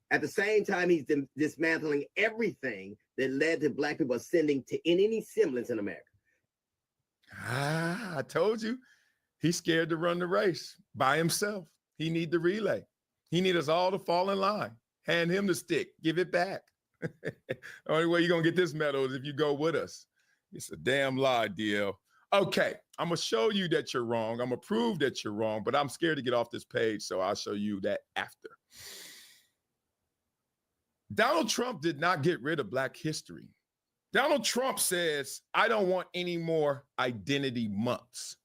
At the same time, he's dismantling everything that led to Black people ascending to any semblance in America. I told you, he's scared to run the race by himself. He need the relay. He need us all to fall in line. Hand him the stick. Give it back. The only way you're going to get this medal is if you go with us. It's a damn lie, DL. Okay, I'm going to show you that you're wrong. I'm going to prove that you're wrong, but I'm scared to get off this page, so I'll show you that after. Donald Trump did not get rid of Black history. Donald Trump says, I don't want any more identity months.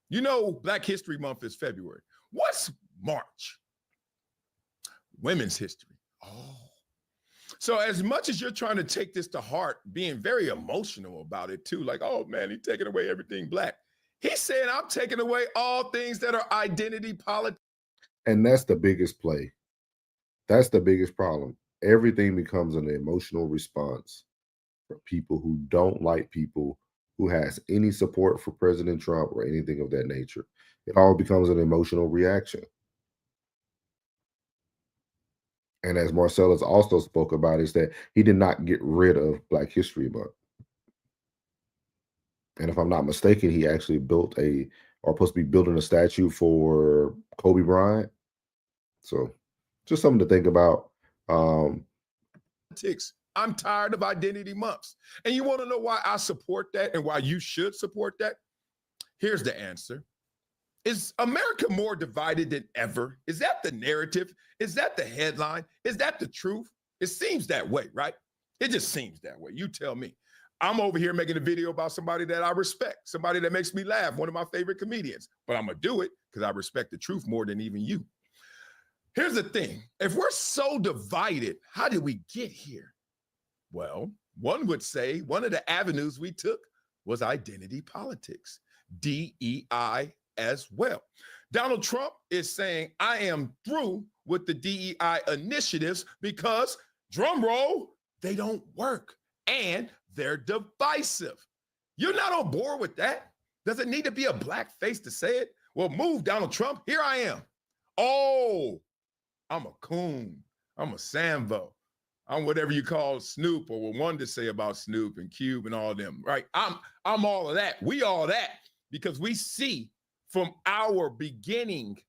You know, Black History Month is February. What's March? Women's history. Oh. So as much as you're trying to take this to heart, being very emotional about it too, like, oh man, he's taking away everything Black. He said, I'm taking away all things that are identity politics. And that's the biggest play. That's the biggest problem. Everything becomes an emotional response for people who don't like people who has any support for President Trump or anything of that nature. It all becomes an emotional reaction. And as Marcellus also spoke about, is that he did not get rid of Black History Month. And if I'm not mistaken, he actually built or supposed to be building a statue for Kobe Bryant. So just something to think about. I'm tired of identity months. And you want to know why I support that and why you should support that? Here's the answer. Is America more divided than ever? Is that the narrative? Is that the headline? Is that the truth? It seems that way, right? It just seems that way. You tell me. I'm over here making a video about somebody that I respect, somebody that makes me laugh, one of my favorite comedians, but I'm going to do it because I respect the truth more than even you. Here's the thing. If we're so divided, how did we get here? Well, one would say one of the avenues we took was identity politics, DEI as well. Donald Trump is saying, I am through with the DEI initiatives because, drum roll, they don't work and they're divisive. You're not on board with that? Does it need to be a Black face to say it? Well, move, Donald Trump. Here I am. Oh, I'm a coon. I'm a Sambo. I'm whatever you call Snoop or what one to say about Snoop and Cube and all them, right? I'm all of that. We all that because we see from our beginning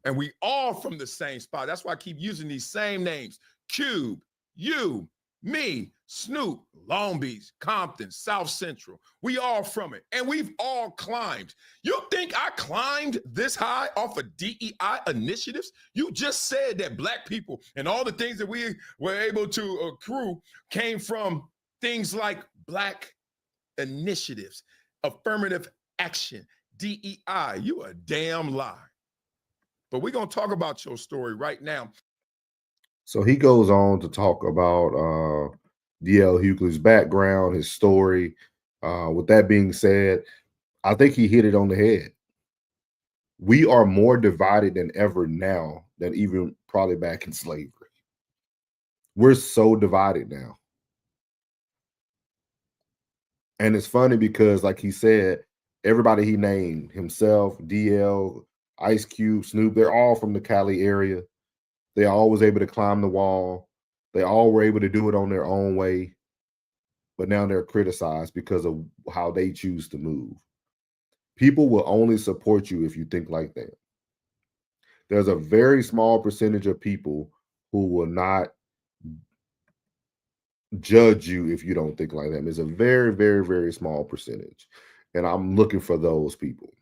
and we all from the same spot. That's why I keep using these same names. Cube, you, me, Snoop, Long Beach, Compton, South Central. We all from it. And we've all climbed. You think I climbed this high off of DEI initiatives? You just said that Black people and all the things that we were able to accrue came from things like Black initiatives, affirmative action, DEI. You a damn lie. But we're going to talk about your story right now. So he goes on to talk about D.L. Hughley's background, his story. With that being said, I think he hit it on the head. We are more divided than ever now than even probably back in slavery. We're so divided now. And it's funny because, like he said, Everybody he named, himself, DL, Ice Cube, Snoop, they're all from the Cali area. They all was able to climb the wall. They all were able to do it on their own way. But now they're criticized because of how they choose to move. People will only support you if you think like that. There's a very small percentage of people who will not judge you if you don't think like them. It's a very, very, very small percentage. And I'm looking for those people.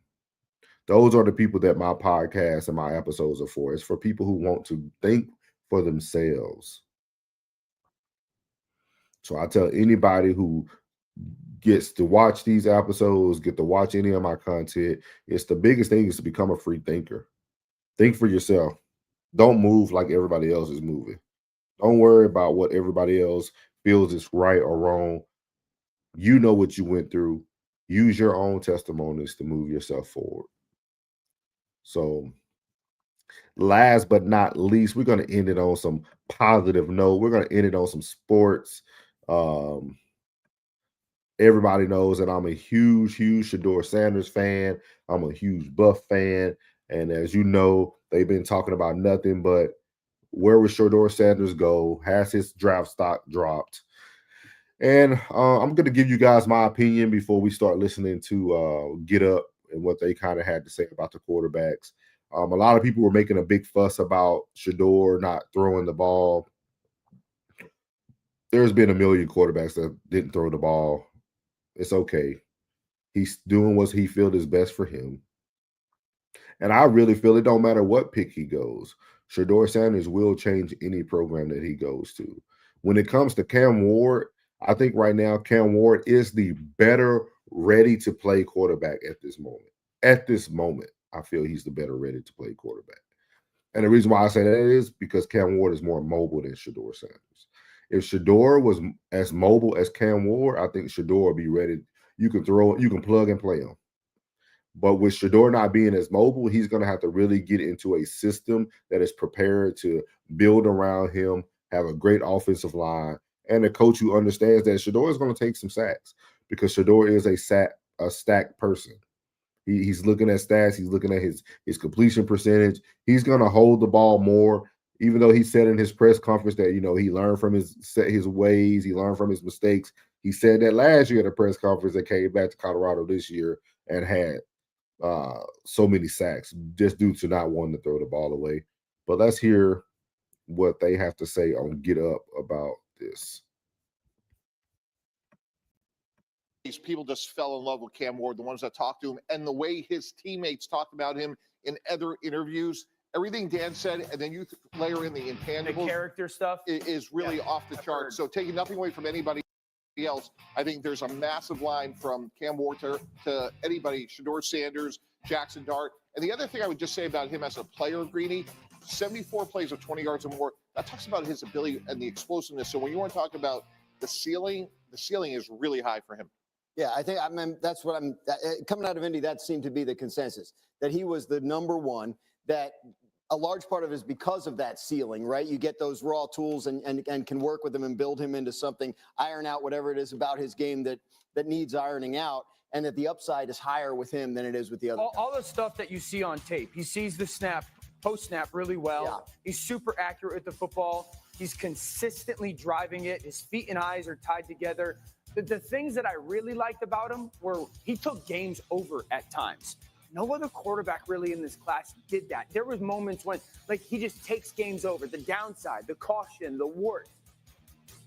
Those are the people that my podcast and my episodes are for. It's for people who want to think for themselves. So I tell anybody who gets to watch these episodes, get to watch any of my content, it's the biggest thing is to become a free thinker. Think for yourself. Don't move like everybody else is moving. Don't worry about what everybody else feels is right or wrong. You know what you went through. Use your own testimonies to move yourself forward. So last but not least, we're going to end it on some positive note. We're going to end it on some sports. Everybody knows that I'm a huge Shedeur Sanders fan. I'm a huge Buff fan. And as you know, they've been talking about nothing but where would Shedeur Sanders go? Has his draft stock dropped? And I'm going to give you guys my opinion before we start listening to Get Up and what they kind of had to say about the quarterbacks. A lot of people were making a big fuss about Shedeur not throwing the ball. There's been a million quarterbacks that didn't throw the ball. It's okay. He's doing what he feels is best for him. And I really feel it don't matter what pick he goes. Shedeur Sanders will change any program that he goes to. When it comes to Cam Ward, I think right now Cam Ward is the better ready-to-play quarterback at this moment. At this moment, I feel he's the better ready-to-play quarterback. And the reason why I say that is because Cam Ward is more mobile than Shedeur Sanders. If Shedeur was as mobile as Cam Ward, I think Shedeur would be ready. You can plug and play him. But with Shedeur not being as mobile, he's going to have to really get into a system that is prepared to build around him, have a great offensive line, and a coach who understands that Shedeur is going to take some sacks because Shedeur is a stacked person. He's looking at stats. He's looking at his completion percentage. He's going to hold the ball more, even though he said in his press conference that, he learned from his ways. He learned from his mistakes. He said that last year at a press conference that came back to Colorado this year and had so many sacks just due to not wanting to throw the ball away. But let's hear what they have to say on Get Up about this. These people just fell in love with Cam Ward, the ones that talked to him, and the way his teammates talked about him in other interviews. Everything Dan said, and then you layer in the intangibles. The character stuff is really off the charts. So taking nothing away from anybody else, I think there's a massive line from Cam Ward to anybody, Shedeur Sanders, Jackson Dart. And the other thing I would just say about him as a player, Greeny, 74 plays of 20 yards or more, that talks about his ability and the explosiveness. So when you want to talk about the ceiling is really high for him. Yeah, I mean, that's what coming out of Indy, that seemed to be the consensus, that he was the number one, that a large part of it is because of that ceiling, right? You get those raw tools and can work with him and build him into something, iron out whatever it is about his game that needs ironing out, and that the upside is higher with him than it is with the other. All the stuff that you see on tape, he sees the snap, post-snap really well. Yeah. He's super accurate with the football. He's consistently driving it. His feet and eyes are tied together. The things that I really liked about him were he took games over at times. No other quarterback really in this class did that. There was moments when, he just takes games over. The downside, the caution, the wart.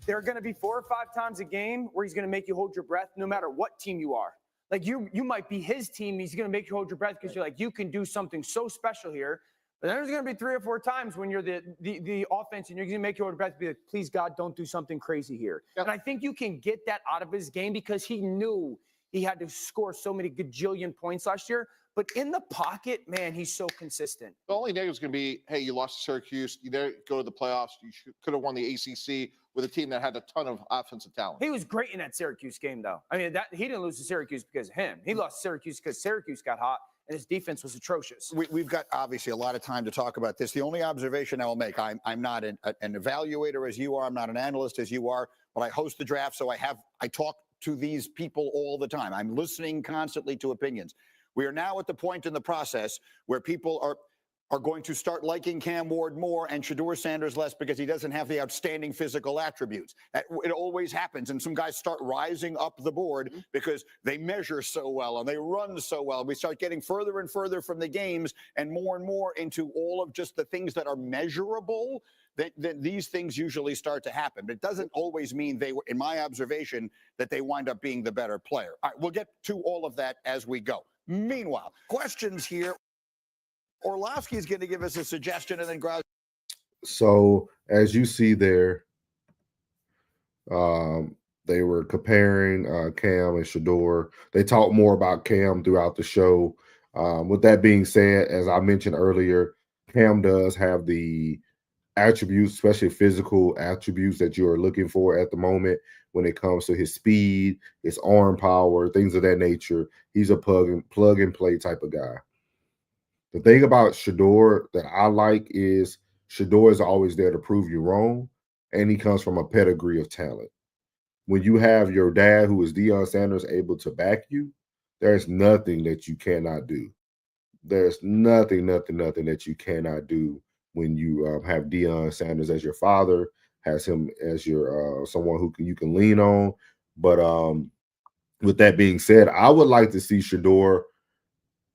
There are going to be 4 or 5 times a game where he's going to make you hold your breath no matter what team you are. You might be his team. He's going to make you hold your breath because you're you can do something so special here. But then there's going to be 3 or 4 times when you're the offense and you're going to make you hold your breath and be like, please, God, don't do something crazy here. Yep. And I think you can get that out of his game because he knew he had to score so many gajillion points last year. But in the pocket, man, he's so consistent. The only negative is going to be, hey, you lost to Syracuse. You didn't go to the playoffs. You could have won the ACC with a team that had a ton of offensive talent. He was great in that Syracuse game, though. I mean, he didn't lose to Syracuse because of him. He lost to Syracuse because Syracuse got hot, and his defense was atrocious. We've got, obviously, a lot of time to talk about this. The only observation I will make, I'm not an evaluator as you are. I'm not an analyst as you are, but I host the draft, so I talk to these people all the time. I'm listening constantly to opinions. We are now at the point in the process where people are going to start liking Cam Ward more and Shedeur Sanders less because he doesn't have the outstanding physical attributes. It always happens. And some guys start rising up the board because they measure so well and they run so well. We start getting further and further from the games and more into all of just the things that are measurable. That these things usually start to happen. But it doesn't always mean they were, in my observation, that they wind up being the better player. All right, we'll get to all of that as we go. Meanwhile, questions here. Orlovsky is going to give us a suggestion, and then Grouse. So as you see there, they were comparing Cam and Shedeur. They talked more about Cam throughout the show. With that being said, as I mentioned earlier, Cam does have the attributes, especially physical attributes that you are looking for at the moment when it comes to his speed, his arm power, things of that nature. He's a plug and play type of guy. The thing about Shedeur that I like is Shedeur is always there to prove you wrong, and he comes from a pedigree of talent. When you have your dad, who is Deion Sanders, able to back you, there's nothing that you cannot do. There's nothing that you cannot do when you have Deion Sanders as your father, has him as your someone who you can lean on. But with that being said, I would like to see Shedeur.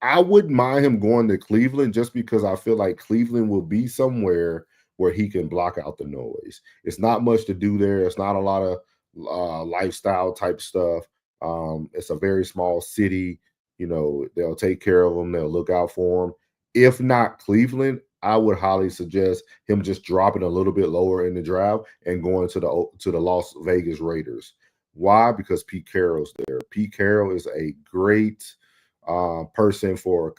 I wouldn't mind him going to Cleveland just because I feel like Cleveland will be somewhere where he can block out the noise. It's not much to do there. It's not a lot of lifestyle type stuff. It's a very small city. You know, they'll take care of him. They'll look out for him. If not Cleveland, I would highly suggest him just dropping a little bit lower in the draft and going to the Las Vegas Raiders. Why? Because Pete Carroll's there. Pete Carroll is a great person for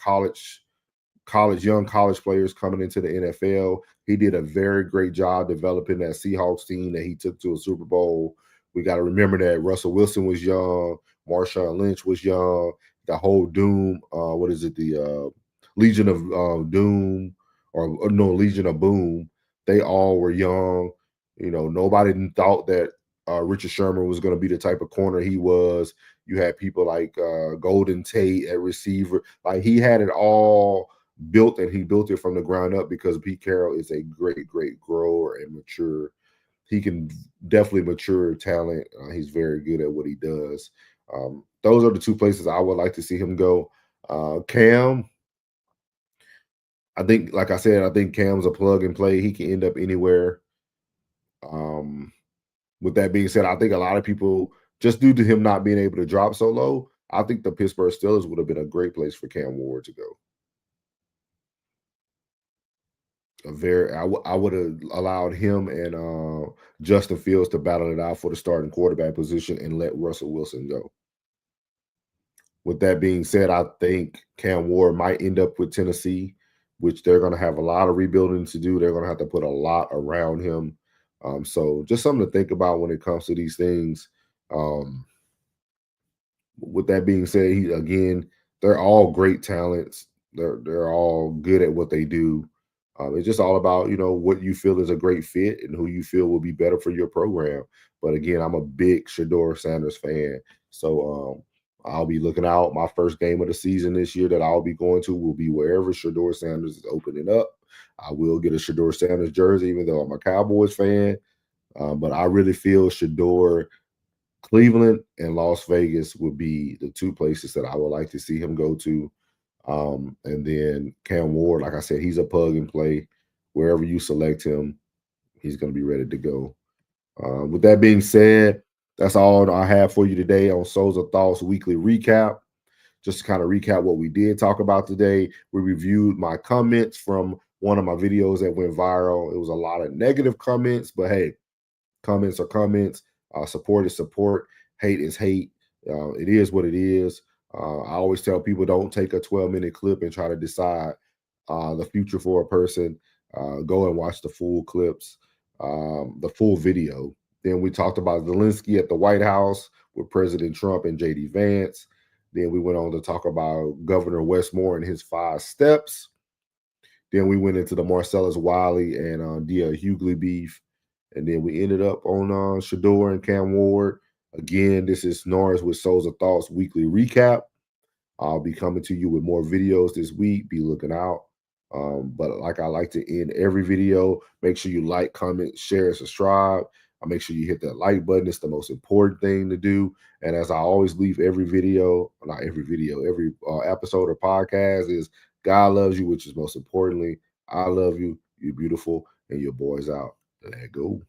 young college players coming into the NFL. He did a very great job developing that Seahawks team that he took to a Super Bowl. We got to remember that Russell Wilson was young, Marshawn Lynch was young, the whole Doom, the Legion of Doom or no, Legion of Boom, they all were young. You know, nobody thought that Richard Sherman was going to be the type of corner he was. You had people like Golden Tate at receiver. Like, he had it all built, and he built it from the ground up because Pete Carroll is a great grower and mature. He can definitely mature talent. He's very good at what he does. Those are the two places I would like to see him go. Cam, I think, like I said, I think Cam's a plug and play. He can end up anywhere. With that being said, I think a lot of people, just due to him not being able to drop so low, I think the Pittsburgh Steelers would have been a great place for Cam Ward to go. I would have allowed him and Justin Fields to battle it out for the starting quarterback position and let Russell Wilson go. With that being said, I think Cam Ward might end up with Tennessee, which they're going to have a lot of rebuilding to do. They're going to have to put a lot around him. So just something to think about when it comes to these things. With that being said, they're all great talents. They're all good at what they do. It's just all about, what you feel is a great fit and who you feel will be better for your program. But again, I'm a big Shedeur Sanders fan. So I'll be looking out. My first game of the season this year that I'll be going to will be wherever Shedeur Sanders is opening up. I will get a Shedeur Sanders jersey, even though I'm a Cowboys fan. But I really feel Shedeur, Cleveland, and Las Vegas would be the two places that I would like to see him go to. And then Cam Ward, like I said, he's a plug and play. Wherever you select him, he's going to be ready to go. With that being said, that's all I have for you today on Souls of Thoughts Weekly Recap. Just to kind of recap what we did talk about today, we reviewed my comments from one of my videos that went viral. It was a lot of negative comments, but hey, comments are comments. Support is support. Hate is hate. It is what it is. I always tell people, don't take a 12-minute clip and try to decide the future for a person. Go and watch the full clips, the full video. Then we talked about Zelensky at the White House with President Trump and J.D. Vance. Then we went on to talk about Governor Westmore and his 5 steps. Then we went into the Marcellus Wiley and D.L. Hughley beef. And then we ended up on Shedeur and Cam Ward. Again, this is Norris with Souls of Thoughts weekly recap. I'll be coming to you with more videos this week. Be looking out. But like I like to end every video, make sure you like, comment, share, and subscribe. Make sure you hit that like button. It's the most important thing to do. And as I always leave every video, not every video, every episode or podcast is God loves you, which is most importantly, I love you. You're beautiful, and your boy's out. Let go.